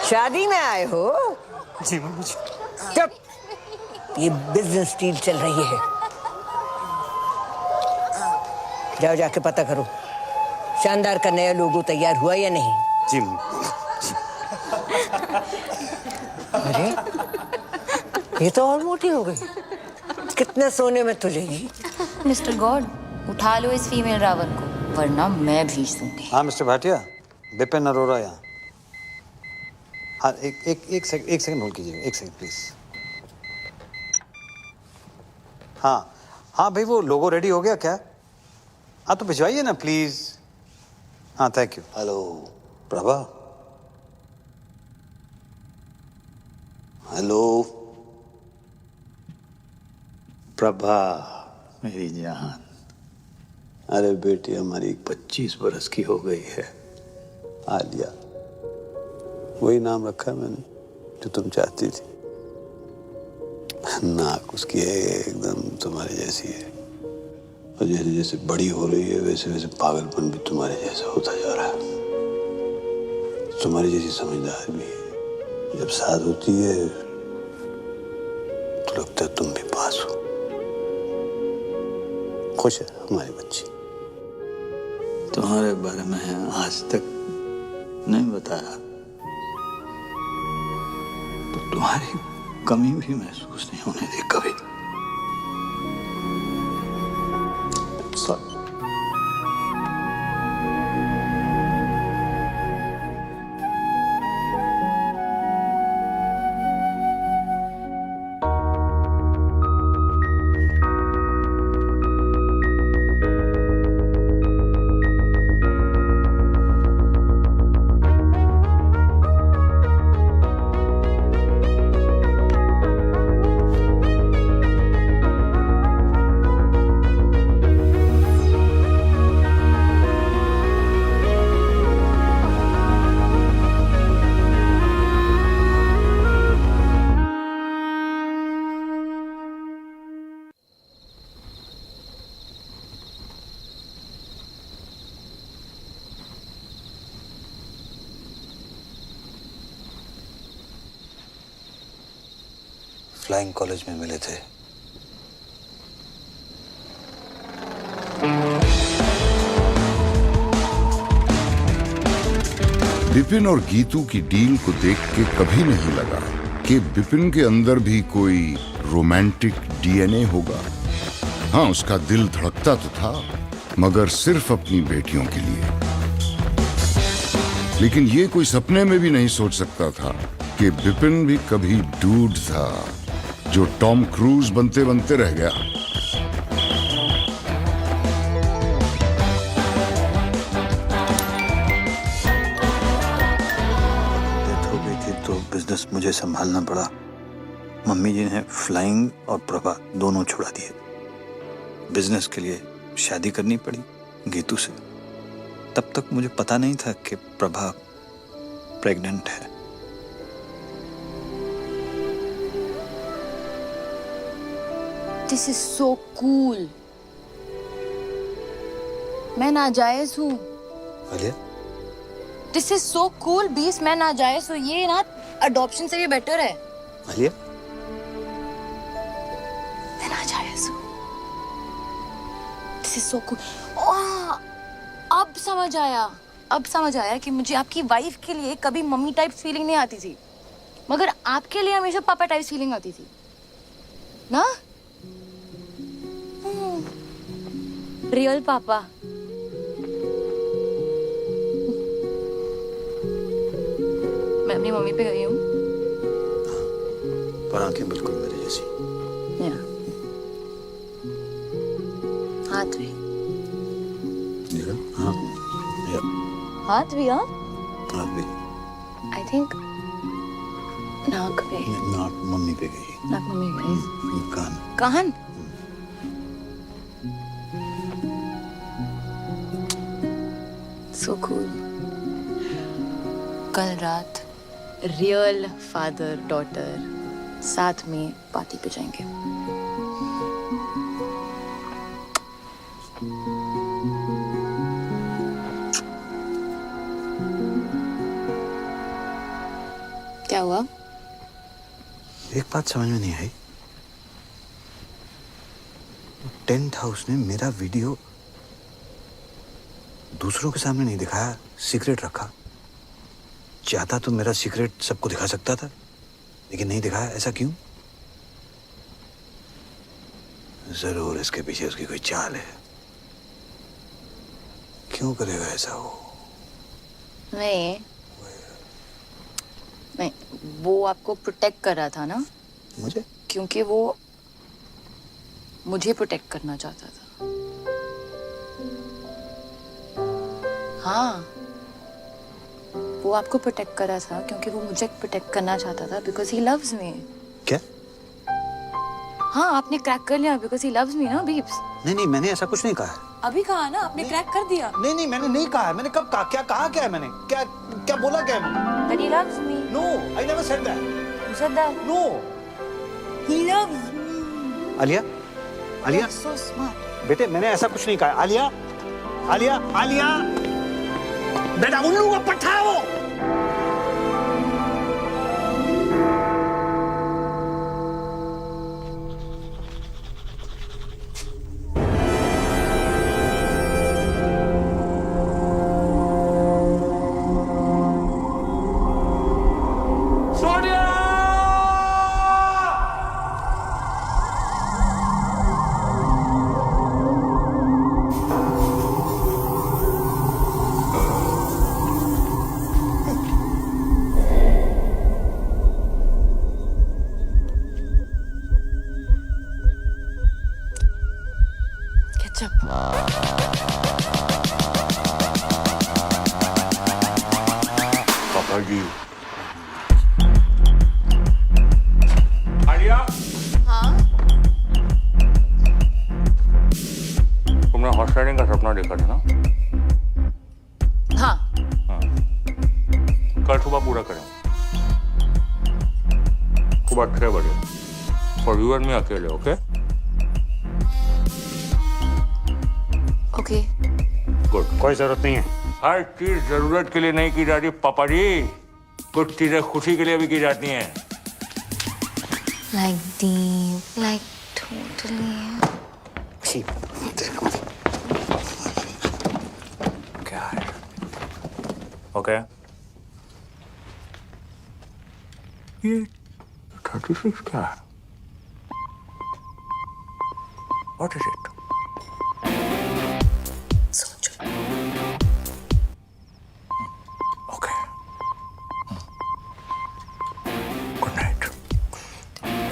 शादी में आए हो? जी मम्मी जी। चुप। ये बिजनेस डील चल रही है। जाओ जाके पता करो शानदार का नया लोगो तैयार हुआ या नहीं? जी। अरे ये तो और मोटी हो गई। कितने सोने में तुलेगी? मिस्टर गॉड, उठा लो इस फीमेल रावण को, वरना मैं भेज दूंगी। हाँ मिस्टर भाटिया, बिपिन अरोरा यहाँ। हाँ एक सेकंड होल्ड कीजिए, एक सेकंड प्लीज। हाँ भाई, वो लोगो रेडी हो गया क्या? हाँ तो भिजवाइए ना प्लीज। हाँ thank you. Hello Prabha. Hello Prabha मेरी जान। अरे बेटी हमारी 25 बरस की हो गई है, आलिया। वही नाम रखा है मैंने जो तुम चाहती थी। नाक उसकी है एकदम तुम्हारे जैसी है, और जैसे जैसे बड़ी हो रही है वैसे वैसे पागलपन भी तुम्हारे जैसा होता जा रहा है। तुम्हारी जैसी समझदार भी है। जब साथ होती है तो लगता है तुम भी पास हो। खुश है हमारी बच्ची। तुम्हारे बारे में आज तक नहीं बताया तो तुम्हारी कमी भी महसूस नहीं होने दी कभी। सॉरी। फ्लाइंग कॉलेज में मिले थे। बिपिन और गीतू की डील को देख के कभी नहीं लगा कि बिपिन के अंदर भी कोई रोमांटिक डीएनए होगा। हाँ, उसका दिल धड़कता तो था, मगर सिर्फ अपनी बेटियों के लिए। लेकिन ये कोई सपने में भी नहीं सोच सकता था कि बिपिन भी कभी डूड था जो टॉम क्रूज बनते बनते रह गया। डेथ हो गई थी तो बिजनेस मुझे संभालना पड़ा। मम्मी जी ने फ्लाइंग और प्रभा दोनों छुड़ा दिए। बिजनेस के लिए शादी करनी पड़ी गीतू से। तब तक मुझे पता नहीं था कि प्रभा प्रेग्नेंट है। This is so cool. मैं नाजायज हूँ। This is so cool. 20 मैं नाजायज हूँ। ये ना अडॉप्शन से भी बेटर है। आलिया, मैं नाजायज हूँ। This is so cool. अब समझ आया। अब समझ आया कि मुझे आपकी वाइफ के लिए कभी मम्मी टाइप फीलिंग नहीं आती थी, मगर आपके लिए हमेशा पापा टाइप फीलिंग आती थी ना। रियल पापा। मैं अपनी मम्मी पे गई हूँ। पर आंखें बिल्कुल मेरे जैसी। हाथ भी। हाँ, हाथ भी। हाँ, हाथ भी। आई थिंक नाक पे। नाक मम्मी पे गई। नाक मम्मी पे गई। कान। कान। So cool. कल रात रियल फादर डॉटर साथ में पार्टी पे जाएंगे। क्या हुआ? एक बात समझ में नहीं आई। टेंट हाउस ने मेरा वीडियो दूसरों के सामने नहीं दिखाया, सीक्रेट रखा। चाहता तो मेरा सीक्रेट सबको दिखा सकता था, लेकिन नहीं दिखाया। ऐसा क्यों? जरूर इसके पीछे उसकी कोई चाल है। क्यों करेगा ऐसा वो? नहीं, वो आपको प्रोटेक्ट कर रहा था ना। मुझे? क्योंकि वो मुझे प्रोटेक्ट करना चाहता था। हाँ, वो आपको प्रोटेक्ट कर रहा था क्योंकि वो मुझे प्रोटेक्ट करना चाहता था, बिकॉज ही लव्स मी। क्या? हाँ, आपने क्रैक कर लिया बिकॉज ही लव्स मी ना बीब्स। नहीं, मैंने ऐसा कुछ नहीं कहा है। अभी कहा ना, आपने क्रैक कर दिया। नहीं, मैंने नहीं कहा है। मैंने कब कहा? क्या कहा? क्या है मैंने? क्या बोला? क्या है मैंने? That he loves me. No, I never said that. You said that. No. He loves me. Alia, You're so smart. बेटे मैंने ऐसा कुछ नहीं कहा। आलिया, बेटा उल्लू का पट्टा है वो। पापा जी। आलिया। हाँ? तुमने हॉर्स राइडिंग का सपना देखा था ना? हाँ। कल सुबह पूरा करें। सुबह 6 बजे। और यू एंड मी अकेले, ओके? ओके। गुड। कोई जरूरत नहीं है। हर चीज जरूरत के लिए नहीं की जाती पापा जी, कुछ चीजें खुशी के लिए भी की जाती हैं। Like deep, like totally. क्या है? ओके। ये 36 क्या है? What is it?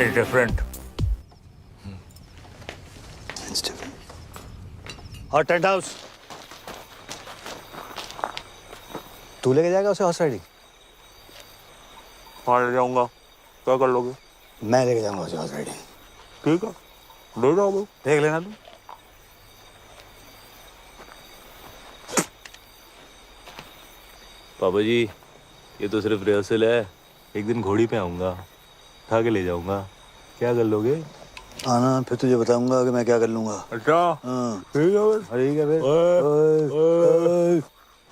It's different. It's different. और टेंट हाउस तू लेके जाएगा उसे हॉर्स राइडिंग? हाँ, ले जाऊंगा। क्या कर लोगे? मैं लेके जाऊंगा उसे हॉर्स राइडिंग। ठीक है, ले जाओ भाई। देख लेना तू। पापा जी, ये तो सिर्फ रिहर्सल है। एक दिन घोड़ी पे आऊंगा, उठा के ले जाऊंगा। क्या कर लोगे? आना, फिर तुझे बताऊंगा कि मैं क्या कर लूंगा। अच्छा। हाँ ठीक है फिर। ठीक है फिर।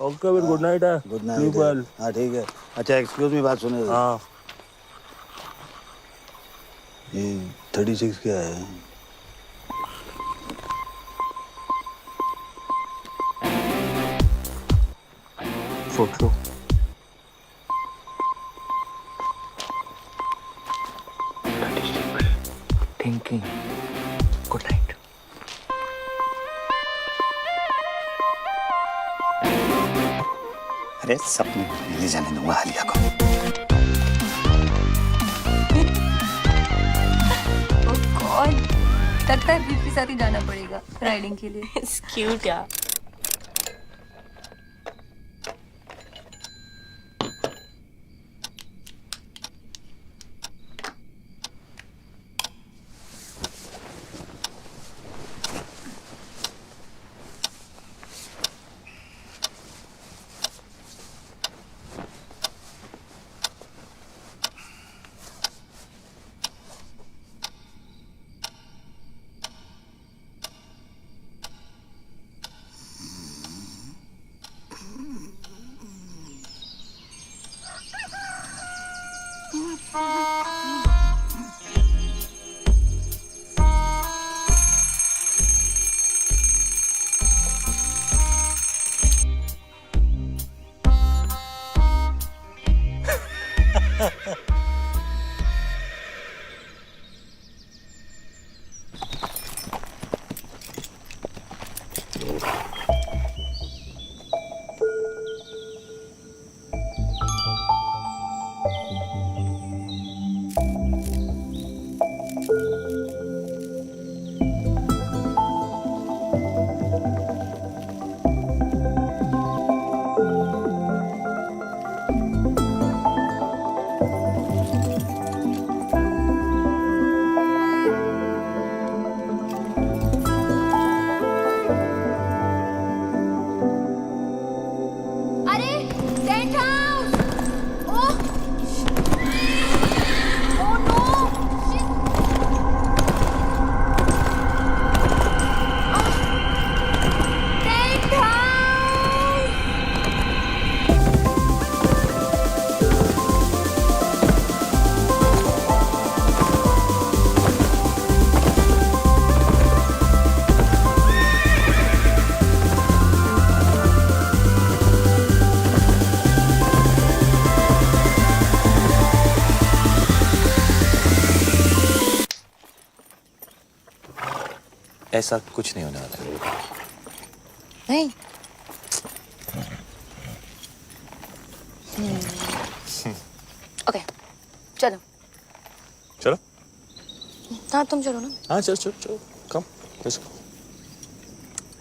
ओके फिर, गुड नाइट है। Good night. हाँ ठीक है। अच्छा एक्सक्यूज मी, बात सुने। हाँ। ये 36 क्या है? सोच लो। Thinking. Good night. अरे सपने ले जाने दूंगा आलिया को। Oh God, लगता है बीच के साथ ही जाना पड़ेगा राइडिंग के लिए। It's cute यार। ऐसा कुछ नहीं होने वाला है। नहीं। ओके, चलो। चलो। हाँ तुम चलो ना। हाँ चलो चलो चलो, कम, लेट्स गो।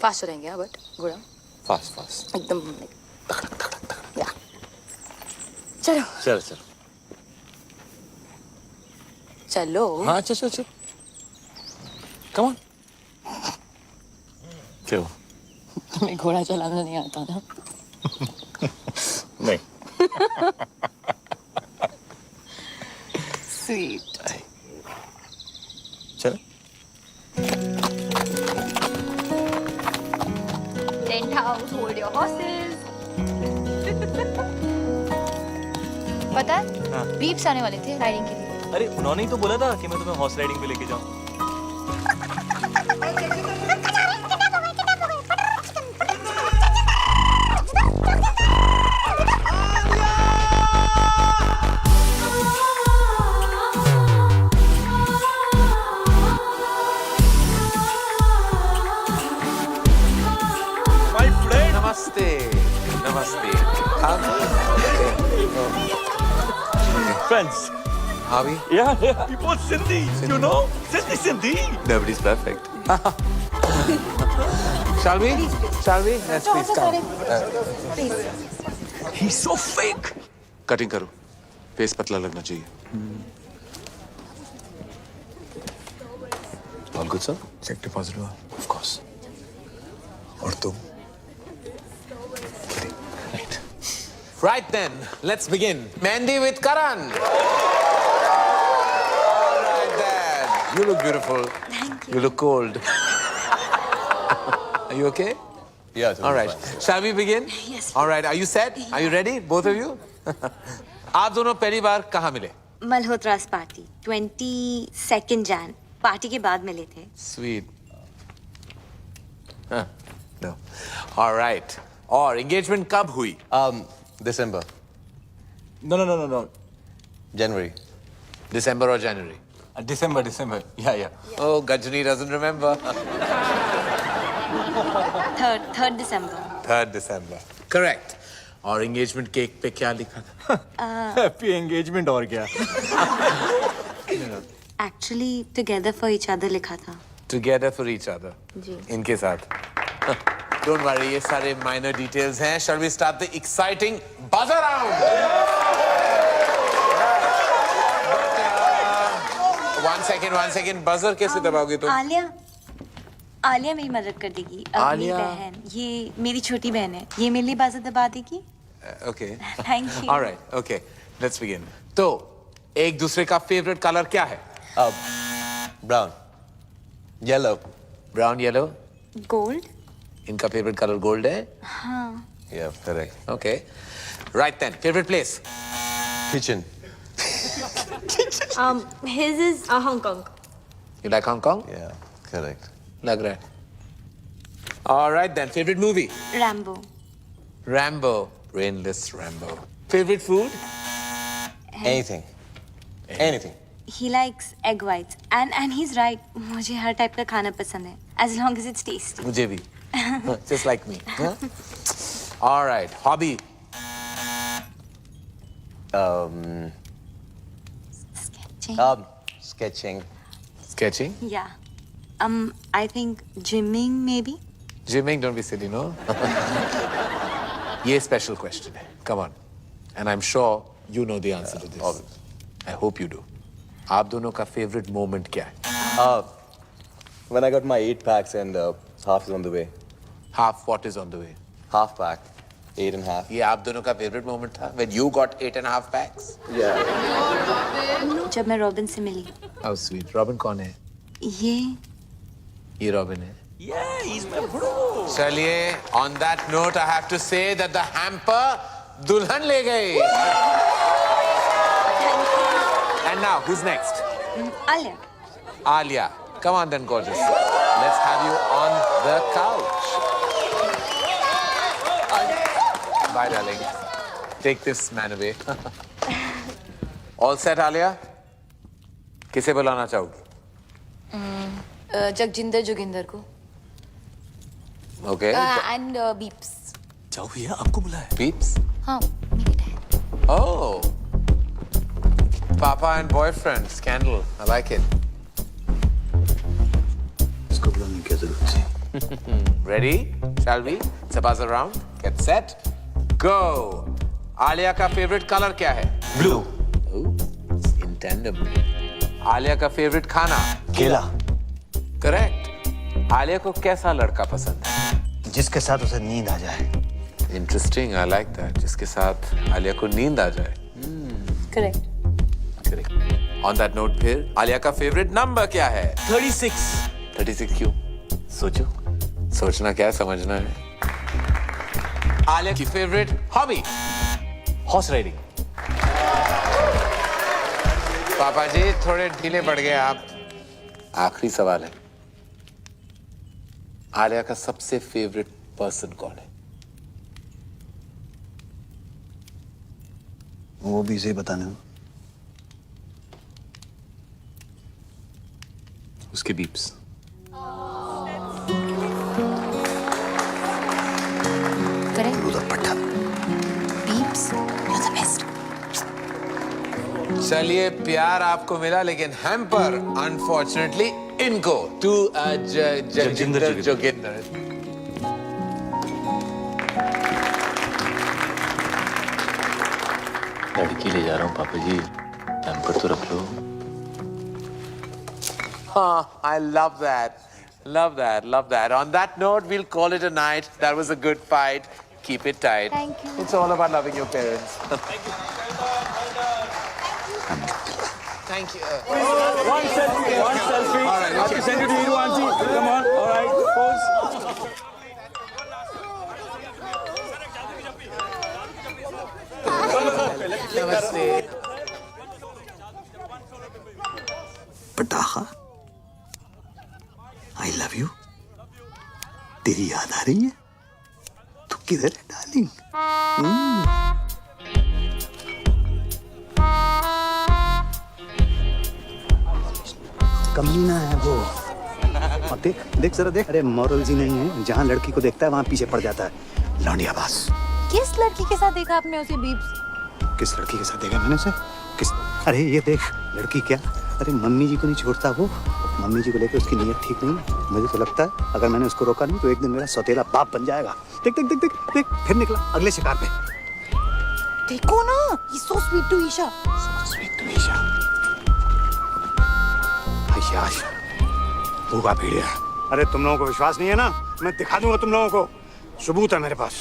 फास्ट रहेंगे हाँ, बट गुड़ा फास्ट फास्ट एकदम। या चलो चलो चलो। चलो। हाँ चलो चलो चलो, कम ऑन। क्यों? तुम्हें घोड़ा चलाना नहीं आता ना? नहीं। स्वीट। चलो। Tent house, hold your horses. पता है? हाँ। बीप्स आने वाले थे राइडिंग के लिए। अरे उन्होंने ही तो बोला था कि मैं तुम्हें हॉर्स राइडिंग पे लेके जाऊं। नमस्ते नमस्ते। Friends. Harvey? Yeah, he was Sindhi. You know? Sindhi. Nobody's perfect. Shall we? Shall we? Let's please come. He's so fake. Cutting करो, फेस पतला लगना चाहिए। All good, sir? Cheque deposit हुआ? Of course. और तुम? Right then, let's begin. Mandy with Karan. All right then. You look beautiful. Thank You look cold. Are you okay? Yeah. All right. Shall we begin? Yes. All right. Are you set? Are you ready? Both of you? आप दोनों पहली बार कहाँ मिले? मल्होत्रास party 22 Jain party के बाद मिले थे। Sweet. Huh. No. All right. और engagement कब हुई? December. No. January. December or January? December. Yeah. Oh, Gajani doesn't remember. 3rd December. 3rd December. Correct. और engagement cake पे क्या लिखा था? Happy engagement और क्या? Actually together for each other लिखा था। Together for each other. जी। इनके साथ. Don't worry, ये सारे minor details हैं. Shall we start the exciting buzzer round? One second. Buzzer कैसे दबाओगे तुम? आलिया मेरी मदद कर देगी। अब मेरी आलिया? बहन, ये मेरी छोटी बहन है। ये मेरे लिए बाज़र दबा देगी। Okay. Thank you. All right. Okay. Let's begin. तो एक दूसरे का favorite color क्या है? Brown. Yellow. Brown, yellow. Gold? इनका favorite color gold है? हाँ। Yeah, correct. Okay. Right then. Favorite place? Kitchen. His is Hong Kong. You like Hong Kong? Yeah, correct. लग रहा है. All right then. Favorite movie? Rambo. Rambo. Brainless Rambo. Favorite food? Anything. Anything. He likes egg whites. And he's right. मुझे हर type का खाना पसंद है. As long as it's tasty. मुझे भी. Just like me. Huh? All right. Hobby? Sketching. Sketching. Sketching? Yeah. I think gymming maybe. Gymming, don't be silly, no? ये special question है. Come on. And I'm sure you know the answer to this. Obvious. I hope you do. आप दोनों का favorite moment क्या है? When I got my 8 packs and half is on the way. Half what is on the way? Half pack. 8.5. ये आप दोनों का favorite moment था? When you got 8.5 packs? Yeah. जब मैं रॉबिन से मिली. How sweet. Robin कौन है? ये Robin है. Yeah, he's my bro. चलिए, on that note, I have to say that the hamper दुल्हन ले गई. And now, who's next? Alia. Alia. Come on then, gorgeous. Let's have you on the couch. Bye, darling. Take this man away. All set, Alia? किसे बुलाना चाहोगी? जगजिंदर जोगिंदर को। Okay. And beeps. जाओ भैया, आपको बुलाया। Beeps? हाँ, मेरे dad. Oh. Papa and boyfriend scandal. I like it. इसको बुलाने की जरूरत थी। Ready? Shall we? Sabaz around. Get set. Go. Alia का favorite color क्या है? Blue. Oh, it's in tandem. Alia का favorite खाना? केला। Correct. आलिया को कैसा लड़का पसंद है? जिसके साथ उसे नींद आ जाए। Interesting. I like that. जिसके साथ आलिया को नींद आ जाए। Correct. Correct. On that note फिर आलिया का favorite number क्या है? 36। 36 क्यों? सोचो। सोचना क्या है, समझना है। आलिया की favorite hobby? Horse riding. पापा जी थोड़े ढीले पड़ गए आप। आखिरी सवाल है, आलिया का सबसे फेवरेट पर्सन कौन है? वो भी इसे बताने हो। उसके बीप्स। करेक्ट। उधर पट्टा। Beeps, you are the best. चलिए, प्यार आपको मिला, लेकिन हैम्पर अनफॉर्चुनेटली इनको टू जगजिंदर जोगिंदर। लड़की ले जा रहा हूँ पापा जी, पैम्पर तो रख लो। हाँ, I love that. Love that. Love that. On that note, we'll call it a night. That was a good fight. Keep it tight. Thank you. It's all about loving your parents. Thank you. One selfie. All right, I have to send it to you, auntie. Come on. All right. Pose. Namaste. पटाखा, आई love you. तेरी याद आ रही है? तू किधर है darling? कमीना है वो। और देख देख जरा देख, अरे मॉरल्स ही नहीं है, जहाँ लड़की को देखता है वहाँ पीछे पड़ जाता है। लौंडिया बास। किस लड़की के साथ देखा आपने उसे बीप्स? किस लड़की के साथ देखा मैंने उसे? किस? अरे ये देख, लड़की क्या, अरे मम्मी जी को नहीं छोड़ता वो। मम्मी जी को लेकर उसकी नीयत ठीक नहीं है। मुझे तो लगता है अगर मैंने उसको रोका नहीं तो एक दिन मेरा सौतेला बाप बन जाएगा। देख देख देख देख देख, फिर निकला अगले शिकार पे। देखो ना, he's so sweet to Isha. So sweet to Isha. Ayash, होगा भेड़िया। अरे तुम लोगों को विश्वास नहीं है ना? मैं दिखा दूंगा तुम लोगों को, सबूत है मेरे पास।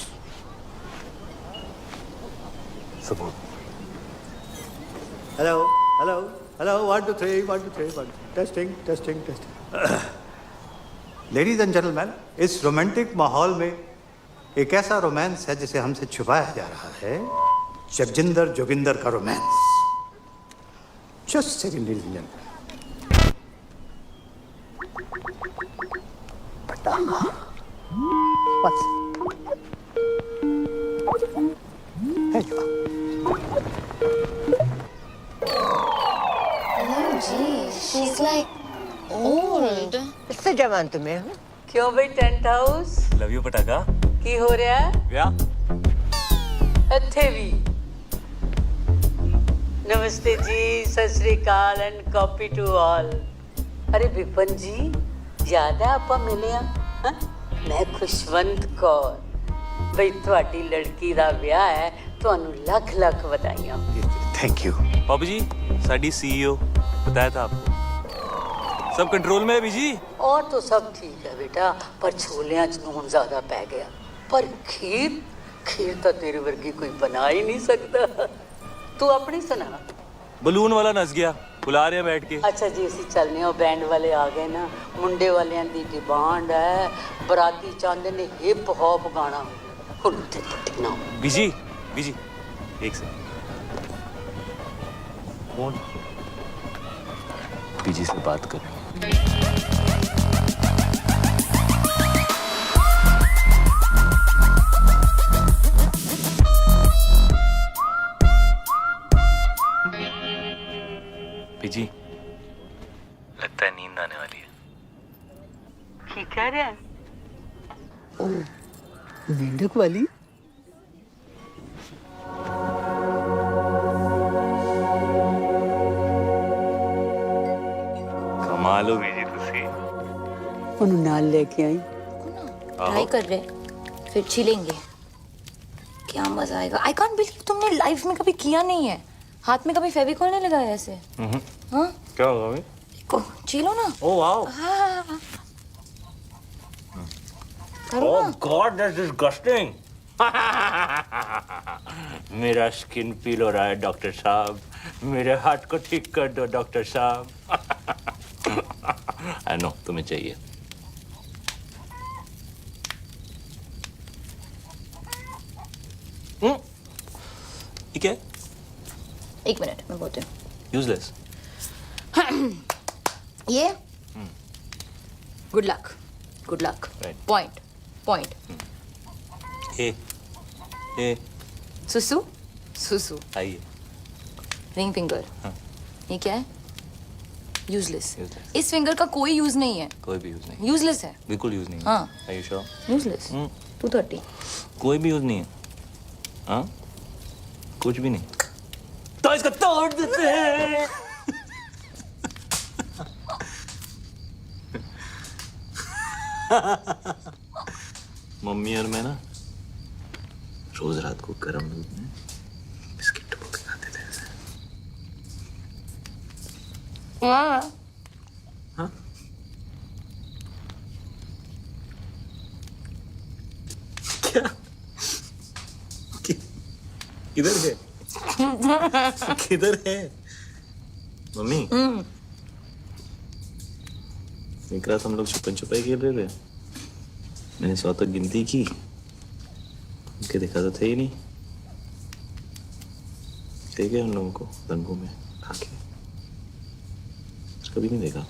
सबूत। Hello hello hello, 1 2 3 1 2 3 1 testing testing testing. Ladies and gentleman, इस रोमांटिक माहौल में एक ऐसा रोमांस है जिसे हमसे छुपाया जा रहा है, जगजिंदर जोगिंदर का romance. Just second ladies and gentleman. पटाखा बस है जो। She's like old. इससे जवान तुम्हें हूँ। क्यों भाई टेंट हाउस लव यू पटाखा। की हो रहा है? क्या? ਇੱਥੇ ਵੀ नमस्ते जी, सत श्री अकाल एंड कॉपी टू ऑल। अरे विपन जी, याद है ਆਪਾਂ ਮਿਲੇ ਆ? ਮੈਂ ਖੁਸ਼ਵੰਤ ਕੌਰ। ਬਈ ਤੁਹਾਡੀ ਲੜਕੀ ਦਾ ਵਿਆਹ ਹੈ, ਤੁਹਾਨੂੰ ਲੱਖ ਲੱਖ ਵਧਾਈਆਂ। Thank you. पापा जी, साडी सीईओ बताया था आपको, सब कंट्रोल में है बीजी। और तो सब ठीक है बेटा, पर छोलियां च नून ज्यादा पै गया। पर खीर खीर तो तेरे वर्गी कोई बना ही नहीं सकता। तू अपनी सुना। बलून वाला नस गया, बुला रहे हैं बैठ के। अच्छा जी, ਅਸੀਂ ਚੱਲਨੇ ਆ, बैंड वाले आ गए ना। मुंडे वालियां दी डिमांड है, बराती चाहते ने हिप हॉप गाना। ਹੁਣ ਤੇ ਪੱਟੀ ना बीजी बीजी, एक सेकंड। कौन? बीजी से बात कर रही है। बीजी, लगता है नींद आने वाली है। की कह रहा है? मेंढक वाली? कमाल हो बीजी तुसी। ਉਹਨੂੰ ਨਾਲ ਲੈ ਕੇ आई। ट्राई कर रहे फिर छिलेंगे। क्या मजा आएगा। आई कांट बिलीव तुमने लाइफ में कभी किया नहीं है। हाथ में कभी फेविकॉल नहीं लगाया ऐसे। हाँ क्या होगा भाई? को छिलो ना। Oh wow. हाँ करो ओह ना। God that's disgusting. मेरा स्किन पील हो रहा है डॉक्टर साहब। मेरे हार्ट को ठीक कर दो डॉक्टर साहब। आई नो तुम्हें चाहिए। ठीक है। एक मिनट मैं बोलती हूँ। यूजलेस। ये good luck good luck. Right. Point point. ए सुसु सुसु। आइए। Ring finger. हाँ। ये क्या है? यूजलेस। Useless. इस फिंगर का कोई यूज नहीं है। कोई भी यूज नहीं। यूजलेस है। बिल्कुल यूज नहीं। हाँ। Are you sure? यूजलेस। 230। कोई भी यूज नहीं है। हाँ? कुछ भी नहीं। तो इसको तोड़ देते हैं। मम्मी और मैं ना रोज रात को गर्म दूध में बिस्किट डुबो के खाते थे ऐसे। हाँ। हाँ? क्या? किधर है? किधर है? मम्मी एक रात हम लोग छुपन छुपाई खेल रहे थे। मैंने 100 तक गिनती की। उनके देखा तो थे ही नहीं। ठीक है उन लोगों को रंगों में खा के कभी नहीं देखा।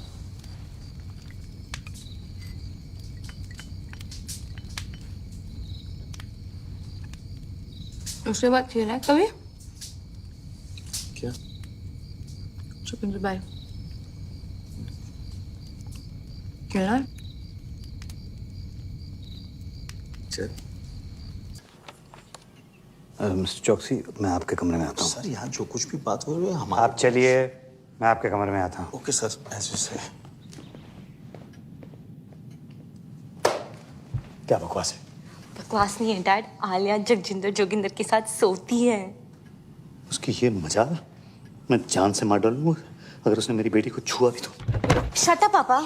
उसके बाद खेला है कभी? क्या? छुपन छुपाई खेला है? चल। मिस्टर चौकसी, मैं आपके कमरे में आता हूँ। सर यहाँ जो कुछ भी बात हो रही है हम आप चलिए, मैं आपके कमरे में आता हूँ। ओके सर, ऐसे से क्या बकवास है? बकवास नहीं है डैड। आलिया जगजिंदर जोगिंदर के साथ सोती है। उसकी ये मजाल मैं जान से मार डालूंगा अगर उसने मेरी बेटी को छुआ भी तो। शट अप पापा।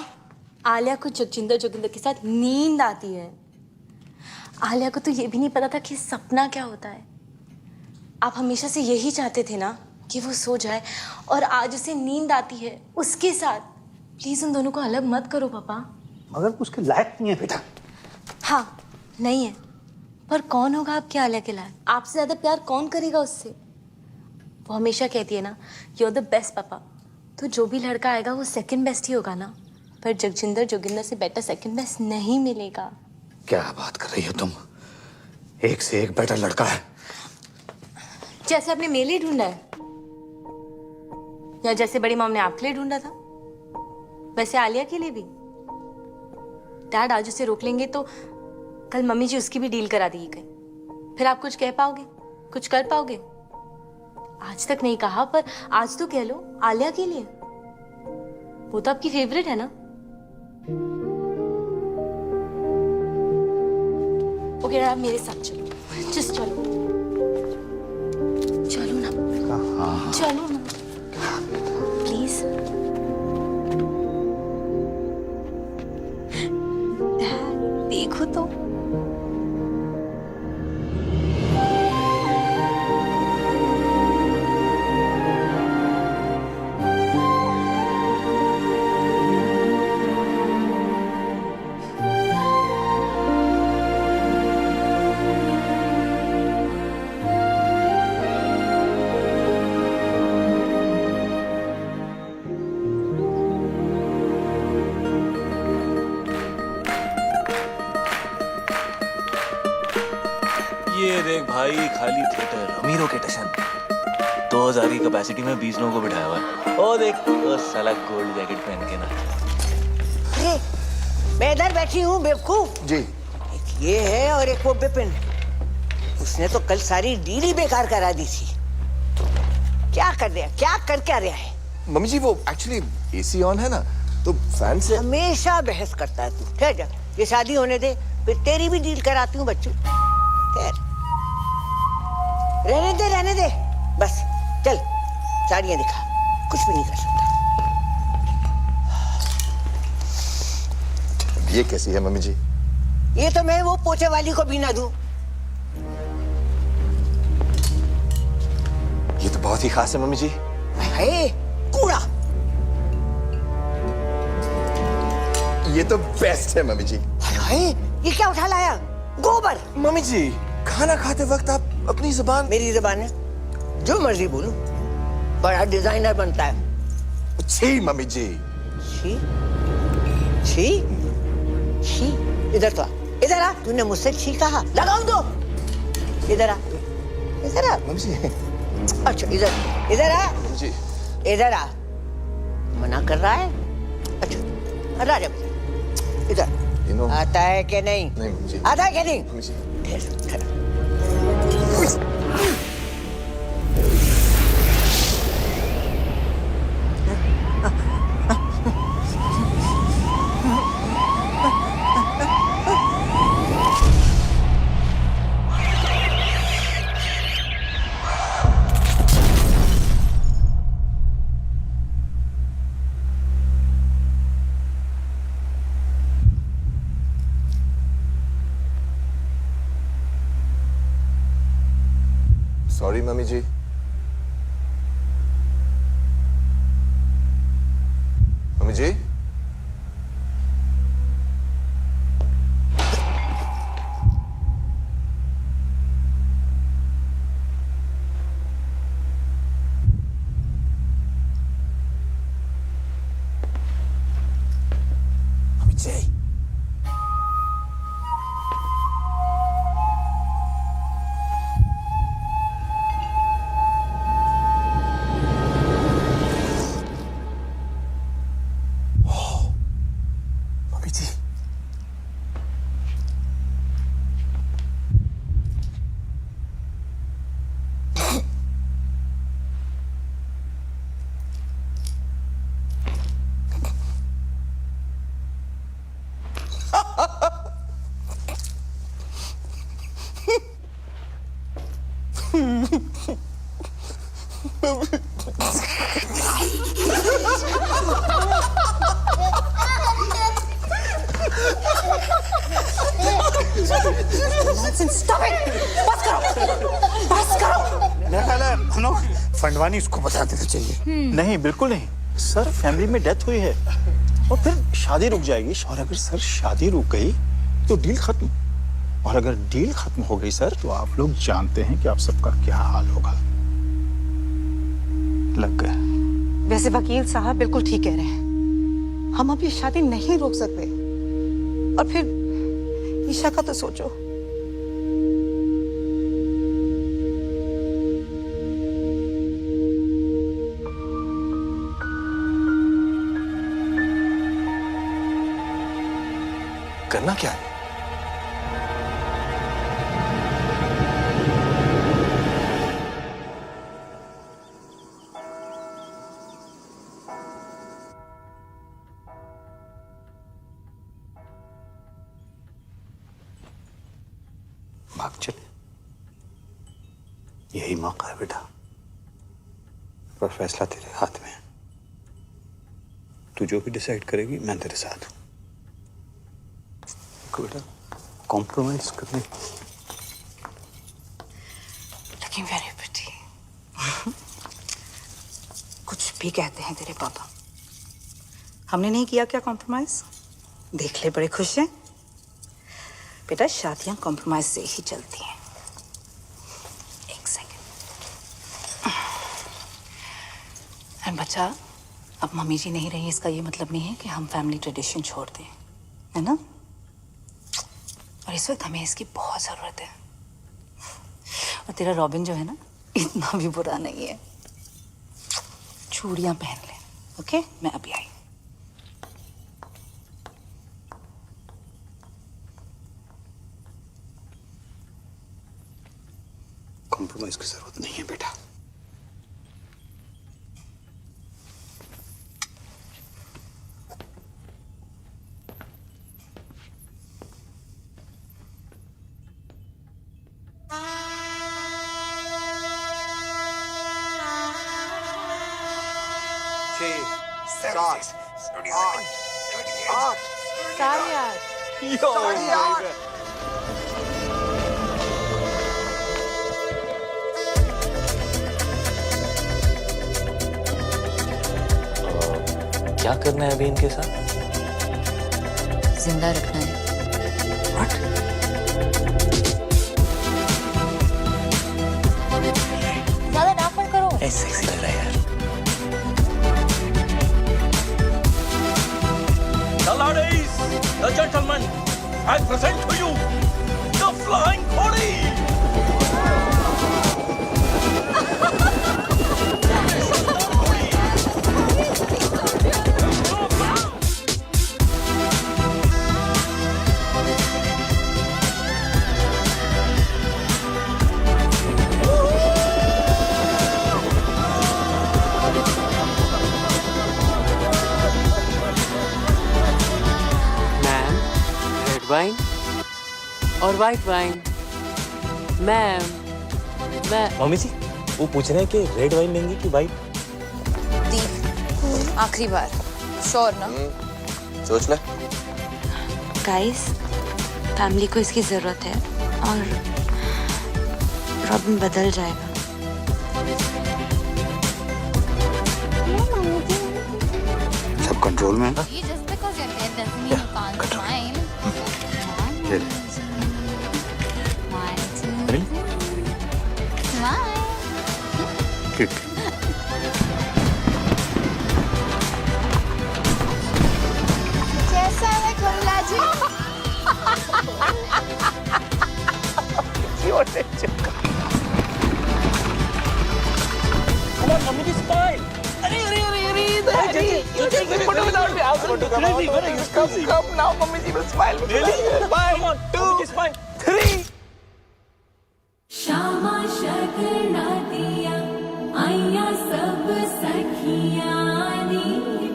आलिया को जगजिंदर जोगिंदर के साथ नींद आती है। आलिया को तो ये भी नहीं पता था कि सपना क्या होता है। आप हमेशा से यही चाहते थे ना कि वो सो जाए, और आज उसे नींद आती है उसके साथ। प्लीज उन दोनों को अलग मत करो पापा। मगर उसके लायक नहीं है बेटा। हाँ नहीं है, पर कौन होगा आपके आलिया के लायक? आपसे ज्यादा प्यार कौन करेगा उससे? वो हमेशा कहती है ना, यू आर द बेस्ट पापा। तो जो भी लड़का आएगा वो सेकंड बेस्ट ही होगा ना। पर जगजिंदर जोगिंदर से बेटर सेकंड बेस्ट नहीं मिलेगा। क्या बात कर रही हो तुम? एक से एक बेटर लड़का है। जैसे आपने मेरे लिए ढूंढा है, या जैसे बड़ी मॉम ने आपके लिए ढूंढा था, वैसे आलिया के लिए भी। डैड आज उसे रोक लेंगे तो कल मम्मी जी उसकी भी डील करा देगी कहीं। फिर आप कुछ कह पाओगे, कुछ कर पाओगे? आज तक नहीं कहा, पर आज तो कह लो आलिया के लिए। वो तो आपकी फेवरेट है ना। ओके आप मेरे साथ चलो, जस्ट चलो। चलो ना, चलो ना प्लीज। देखो तो ये देख भाई, खाली थिएटर, अमीरों के टशन। 2000 की कैपेसिटी में 20 लोगों को बिठाया हुआ है। ओ देख वो साला गोल्ड जैकेट पहन के ना। अरे मैं इधर बैठी हूँ बेवकूफ। जी। ये है और एक वो बिपिन, उसने तो कल सारी डील ही बेकार करा दी थी। क्या कर रहा, क्या कर क्या रहा है? मम्मी जी वो एक्चुअली एसी ऑन है ना, तो फैन से। हमेशा बहस करता है तू। ठहर जा, ये शादी होने दे, फिर तेरी भी डील कराती हूँ बच्चों। ठहर, रहने दे, बस चल साड़ियाँ दिखा, कुछ भी नहीं कर सकता। ये कैसी है मम्मी जी? ये तो मैं वो पोछे वाली को भी ना दूं। ये तो बहुत ही खास है मम्मी जी। हाय, कूड़ा। ये तो बेस्ट है मम्मी जी। हाय, ये क्या उठा लाया? गोबर। मम्मी जी खाना खाते वक्त आप अपनी जुबान। मेरी जुबान है, जो मर्जी बोलूं। बड़ा डिजाइनर बनता है। छी मम्मी जी। छी छी छी, इधर तो आ, इधर आ। तूने मुझसे छी कहा, लगाऊं दो। इधर आ, इधर आ मम्मी जी। अच्छा इधर आ जी, इधर आ। मना कर रहा है? अच्छा हटा जा, इधर। आता है कि नहीं? नहीं मम्मी जी। आता है कि नहीं? मम्मी जी। सॉरी मम्मी जी। मम्मी जी। मम्मी जी। फंडवानी उसको बता देना चाहिए। नहीं बिल्कुल नहीं सर, फैमिली में डेथ हुई है और फिर शादी रुक जाएगी। और अगर सर शादी रुक गई तो डील खत्म, और अगर डील खत्म हो गई सर तो आप लोग जानते हैं कि आप सबका क्या हाल होगा। लग गए। वैसे वकील साहब बिल्कुल ठीक कह रहे हैं, हम अब ये शादी नहीं रोक सकते। और फिर ईशा का तो सोचो। करना क्या है? भाग चले, यही मौका है बेटा, पर फैसला तेरे हाथ में है। तू जो भी डिसाइड करेगी मैं तेरे साथ हूं। बेटा कॉम्प्रोमाइज करने। Looking very pretty. कुछ भी कहते हैं तेरे पापा, हमने नहीं किया क्या कॉम्प्रोमाइज? देख ले, बड़े खुश हैं। बेटा शादियां कॉम्प्रोमाइज से ही चलती हैं। एक सेकंड। और बच्चा, अब मम्मी जी नहीं रही, इसका ये मतलब नहीं है कि हम फैमिली ट्रेडिशन छोड़ दें, है ना? और इस वक्त हमें इसकी बहुत जरूरत है। और तेरा रॉबिन जो है ना, इतना भी बुरा नहीं है। चूड़ियां पहन ले, ओके? मैं अभी आई। कॉम्प्रोमाइज की जरूरत नहीं है बेटा। क्या करना है अभी इनके साथ? जिंदा रखना है। ज्यादा डांस मत करो। सेक्सी लग रहा है यार। The ladies, the gentlemen, I present to you the Flying Cody. Wine और वाइट वाइन। मैम मम्मी जी वो पूछ रहे हैं कि रेड वाइन लेंगी कि वाइट? दी आखिरी बार, श्योर ना? सोच ले। गाइस, फैमिली को इसकी जरूरत है और रॉबिन बदल जाएगा। सब कंट्रोल में है? ठीक। कैसा है कमला जी? श्यामा शगना दिया आया सब सखियां नी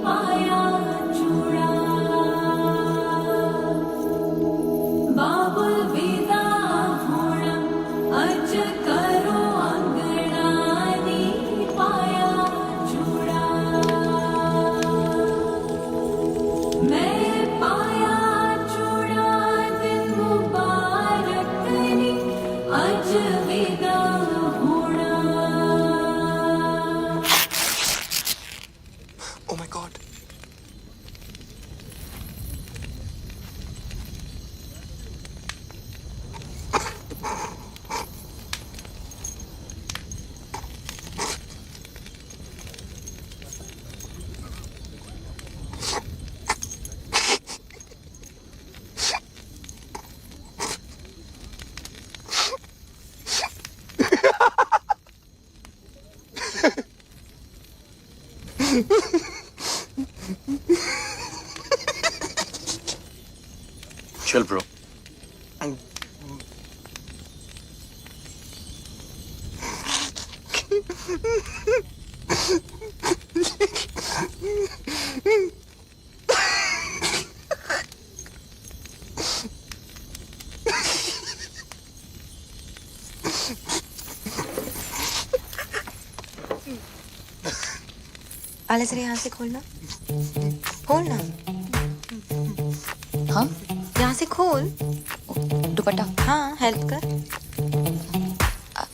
पाया चूड़ा बाबुल विदा होना अज करो अंगना नी पाया चूड़ा मैं पाया चूड़ा दिन मुबारक नी अज विदा होना। Oh my God. Chill, bro. आले जरा यहाँ से खोलना, खोलना। हाँ, यहाँ से खोल। दुपट्टा। हाँ, हेल्प कर।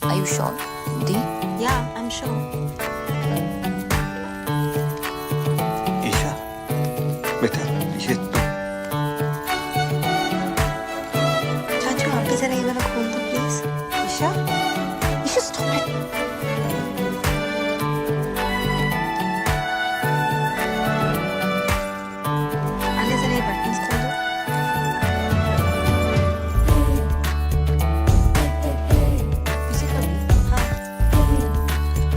Are you sure? The? Yeah, I'm sure. Isha, बेटा ये तो चाचू आप भी जरा ये वाला खोल दो please. Isha, Isha stop it. आले जरा ये buttons खोल दो। पीछे कर दो। हाँ,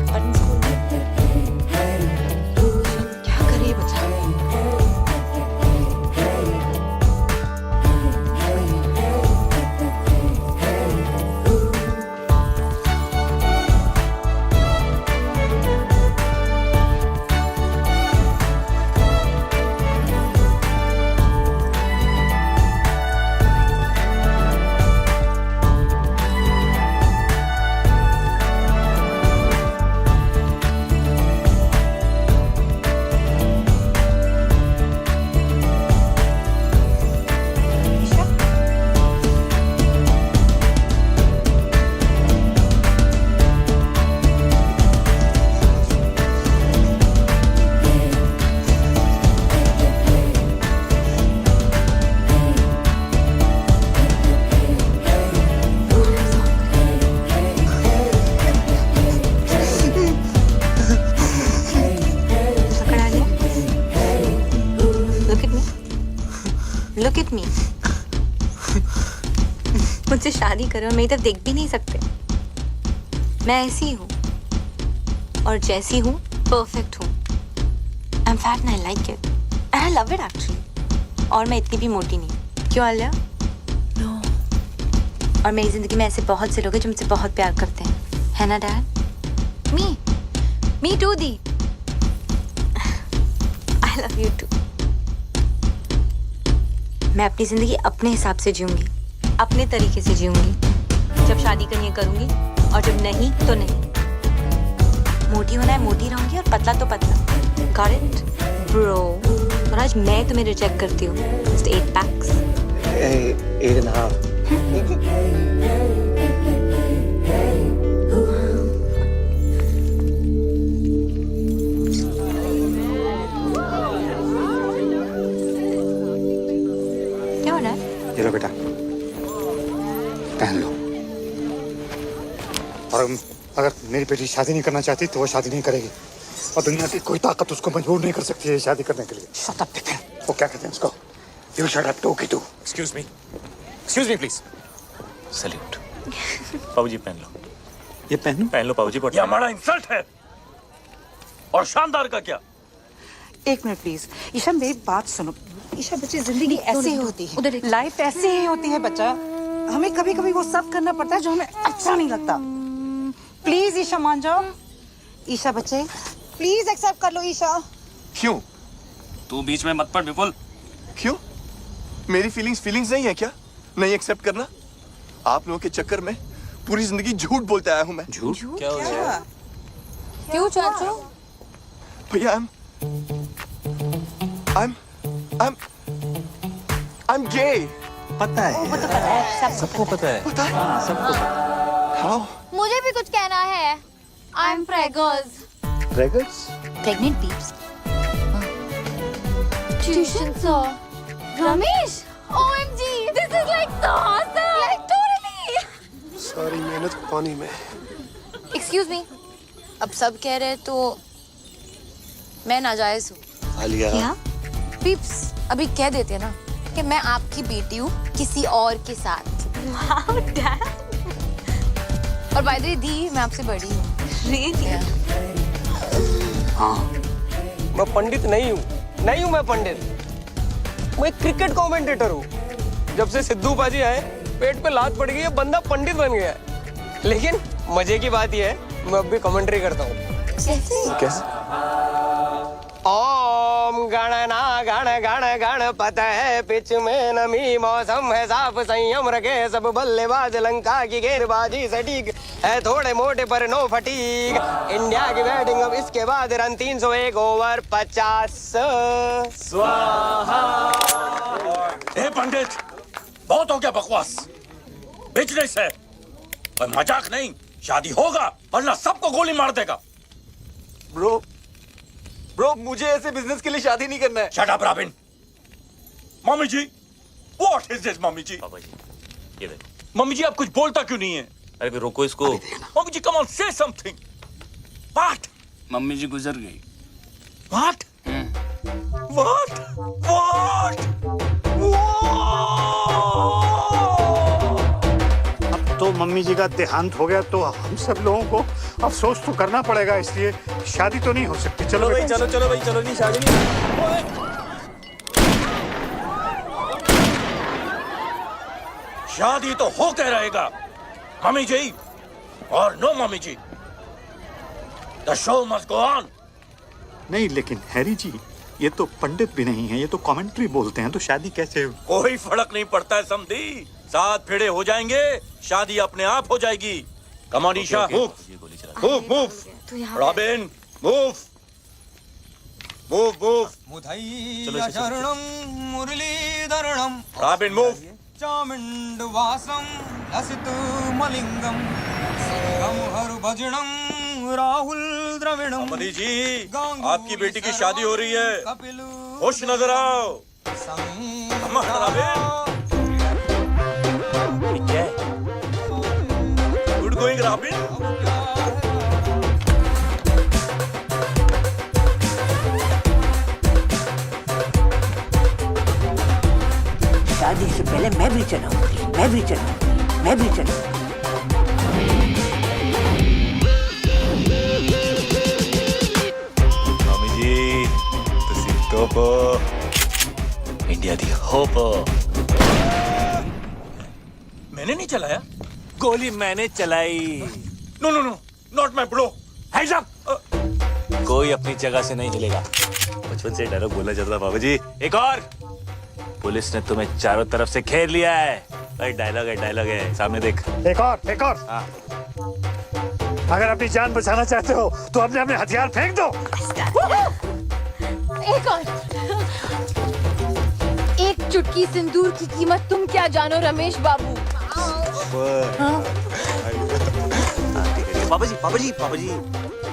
buttons खोल दो। क्या कर रही है बच्चा? With me. मुझसे शादी करो और मेरी तरफ देख भी नहीं सकते। मैं ऐसी हूँ और जैसी हूँ परफेक्ट हूँ। I am fat and I like it and I love it actually. और मैं इतनी भी मोटी नहीं। क्यों आलिया? नो। और मेरी जिंदगी में ऐसे बहुत से लोग हैं जो मुझसे बहुत प्यार करते हैं, है ना डैड? मी टू दी। I love you too. मैं अपनी जिंदगी अपने हिसाब से जीऊंगी, अपने तरीके से जीऊंगी। जब शादी करनी है करूंगी और जब नहीं तो नहीं। मोटी होना है मोटी रहूंगी और पतला तो पतला। Got it bro? और आज मैं तुम्हें रिजेक्ट करती हूँ। Just 8 PACS. 8.5। क्या हो रहा है? ये लो बेटा, पहन लो। और अगर मेरी बेटी शादी नहीं करना चाहती तो वो शादी नहीं करेगी, और दुनिया की कोई ताकत उसको मजबूर नहीं कर सकती है शादी करने के लिए। Shut up Vipin. वो क्या कहते हैं उसको? यू शट अप टू की too. Excuse me please. Salute. बाबूजी पहन लो। ये पहन लो बाबूजी। ये हमारा इंसल्ट है। और शानदार का क्या? एक मिनट प्लीज। ईशा मेरी बात सुनो। ईशा बच्चे जिंदगी ऐसे ही होती है, लाइफ ऐसे ही होती है बच्चा। हमें कभी कभी वो सब करना पड़ता है जो हमें अच्छा नहीं लगता। प्लीज ईशा मान जाओ। ईशा बच्चे प्लीज एक्सेप्ट कर लो ईशा। क्यों? तू बीच में मत पड़ विपुल। क्यों? मेरी फीलिंग्स नहीं है क्या? नहीं एक्सेप्ट करना? आप लोगों के चक्कर में पूरी जिंदगी झूठ बोलते आया हूं मैं। झूठ? क्या हो गया? क्यों चाचू? भैया I'm gay। पता है। वो तो पता है, सबको पता है। पता है? सबको पता How? मुझे भी कुछ कहना है। I am preggers. Preggers? Pregnant peeps. Tuition sir Ramesh. OMG, this is like so awesome. Like totally. सारी मेहनत पानी में। एक्सक्यूज मी, अब सब कह रहे हैं तो मैं नाजायज हूँ। आलिया। क्या? पीप्स अभी कह देते हैं ना कि मैं आपकी बेटी हूँ किसी और के साथ। Wow dad. और बाय द वे दी, मैं आपसे बड़ी हूँ। रियली? हाँ। मैं पंडित नहीं हूँ मैं पंडित। मैं एक क्रिकेट कमेंटेटर हूँ। जब से सिद्धू पाजी आए पेट पे लात पड़ गई है, बंदा पंडित बन गया है। लेकिन मजे की बात यह है मैं अब भी कमेंट्री करता हूँ। कैसे? ओम गणना गण गण गणपत है पिच में नमी मौसम है साफ संयम रखे सब बल्लेबाज लंका की गेंदबाजी सटीक है थोड़े मोटे पर नो फटीक। इंडिया की बैटिंग अब इसके बाद रन 301 ओवर 50। स्वाहा। ए पंडित, बहुत हो गया बकवास। बिजनेस है और मजाक नहीं। शादी होगा वरना सबको गोली मार देगा। ब्रो मुझे ऐसे बिजनेस के लिए शादी नहीं करना है। Shut up Robin. मम्मी जी, व्हाट इज दिस मम्मी जी? पापा जी ये देखो। मम्मी जी आप कुछ बोलता क्यों नहीं है? अरे फिर रोको इसको। मम्मी जी come on say something. What? Mummy जी गुजर गई। व्हाट? व्हाट? व्हाट? अब तो मम्मी जी का देहांत हो गया तो हम सब लोगों को अफसोस तो करना पड़ेगा, इसलिए शादी तो नहीं हो सकती। चलो भाई, चलो भाई चलो। नहीं शादी नहीं। शादी तो होके रहेगा मम्मी जी और नो मम्मी जी। The show must go on. नहीं लेकिन हैरी जी, ये तो पंडित भी नहीं है, ये तो कमेंट्री बोलते हैं, तो शादी कैसे? कोई फर्क नहीं पड़ता है समधी। 7 फेरे हो जाएंगे, शादी अपने आप हो जाएगी। Come on Isha, move. Robin move. Muttiah शरणम मुरलीधरणम रॉबिन मूव। चामुंड वासम लसित मलिंगम सरगम हर भजनम राहुल द्रविणम। समधी जी आपकी बेटी की शादी हो रही है, खुश नजर आओ। क्या है? Good going robin. चलाऊंगी, मैं भी चलाऊंगी, मैं भी चलाऊंगी। मम्मी जी तुसी टोपो इंडिया दी होपो। मैंने नहीं चलाया। गोली मैंने चलाई। No no no, not my bro. Hands up. कोई अपनी जगह से नहीं हिलेगा। बचपन से डायलॉग बोलना चाहता था बाबा जी। एक और। पुलिस ने तुम्हें चारों तरफ से घेर लिया है। भाई डायलॉग है सामने देख। एक और। हाँ। अगर अपनी जान बचाना चाहते हो तो अपने अपने हथियार फेंक दो। एक और। एक चुटकी सिंदूर की कीमत तुम क्या जानो रमेश बाबू। बाबा जी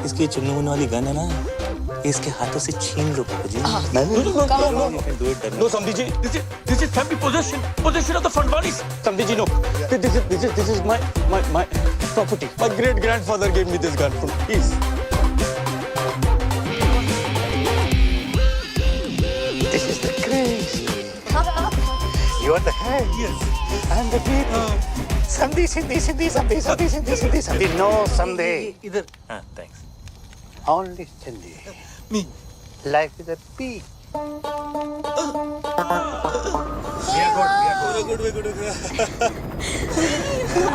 इसकी चुन्नू मुन्नू वाली गन है ना, इसके हाथों से छीन लो बाबा जी। No, Samdi ji, this is family possession of the Fadwanis. Samdi ji, no. This is my property. My great grandfather gave me this gun. Please. This is the crazy. You are the head. Yes. And the people. Samdi. No, Samdi. इधर। हाँ, thanks. Only Samdi. Me. Life is a P.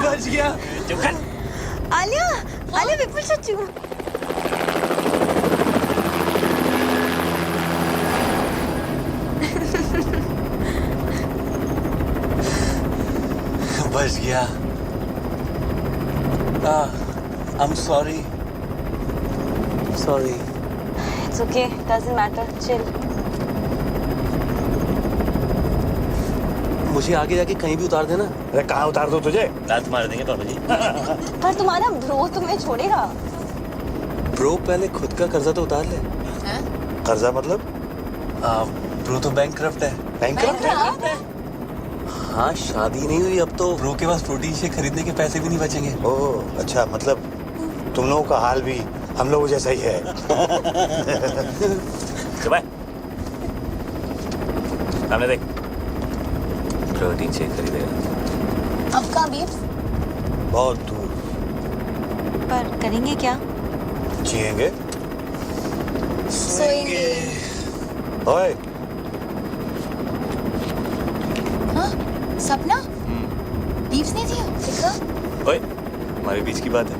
बच गया। आलिया विपुल चच्चू। बच गया। I'm sorry. It's okay, doesn't matter, chill. मुझे आगे जाके कहीं भी उतार देना। अरे कहाँ उतार दो तुझे? लात मार देंगे पापा जी। पर तुम्हारा ब्रो तुम्हें छोड़ेगा। ब्रो पहले खुद का कर्जा तो उतार ले। कर्जा मतलब? ब्रो तो बैंकक्रप्ट है। बैंकक्रप्ट है? हाँ, शादी नहीं हुई अब तो ब्रो के पास प्रोटीन शेक खरीदने के पैसे भी नहीं बचेंगे। ओह अच्छा, मतलब तुम लोगों का हाल भी हम लोगों जैसा ही है। सामने देख। प्रोटीन शेक खरीदेगा। अब कहाँ बीफ? बहुत दूर। पर करेंगे क्या? जिएंगे। सोएंगे। ओए। हाँ? सपना? बीफ नहीं दिया? दिखा? ओए, हमारे बीच की बात है।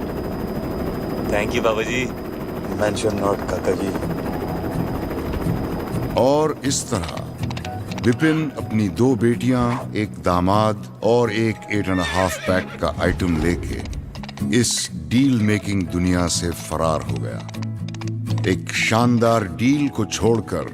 थैंक यू बाबा जी। मेंशन नॉट काका जी। और इस तरह विपिन अपनी 2 बेटियां, एक दामाद और एक 8.5 पैक का आइटम लेके इस डील मेकिंग दुनिया से फरार हो गया। एक शानदार डील को छोड़कर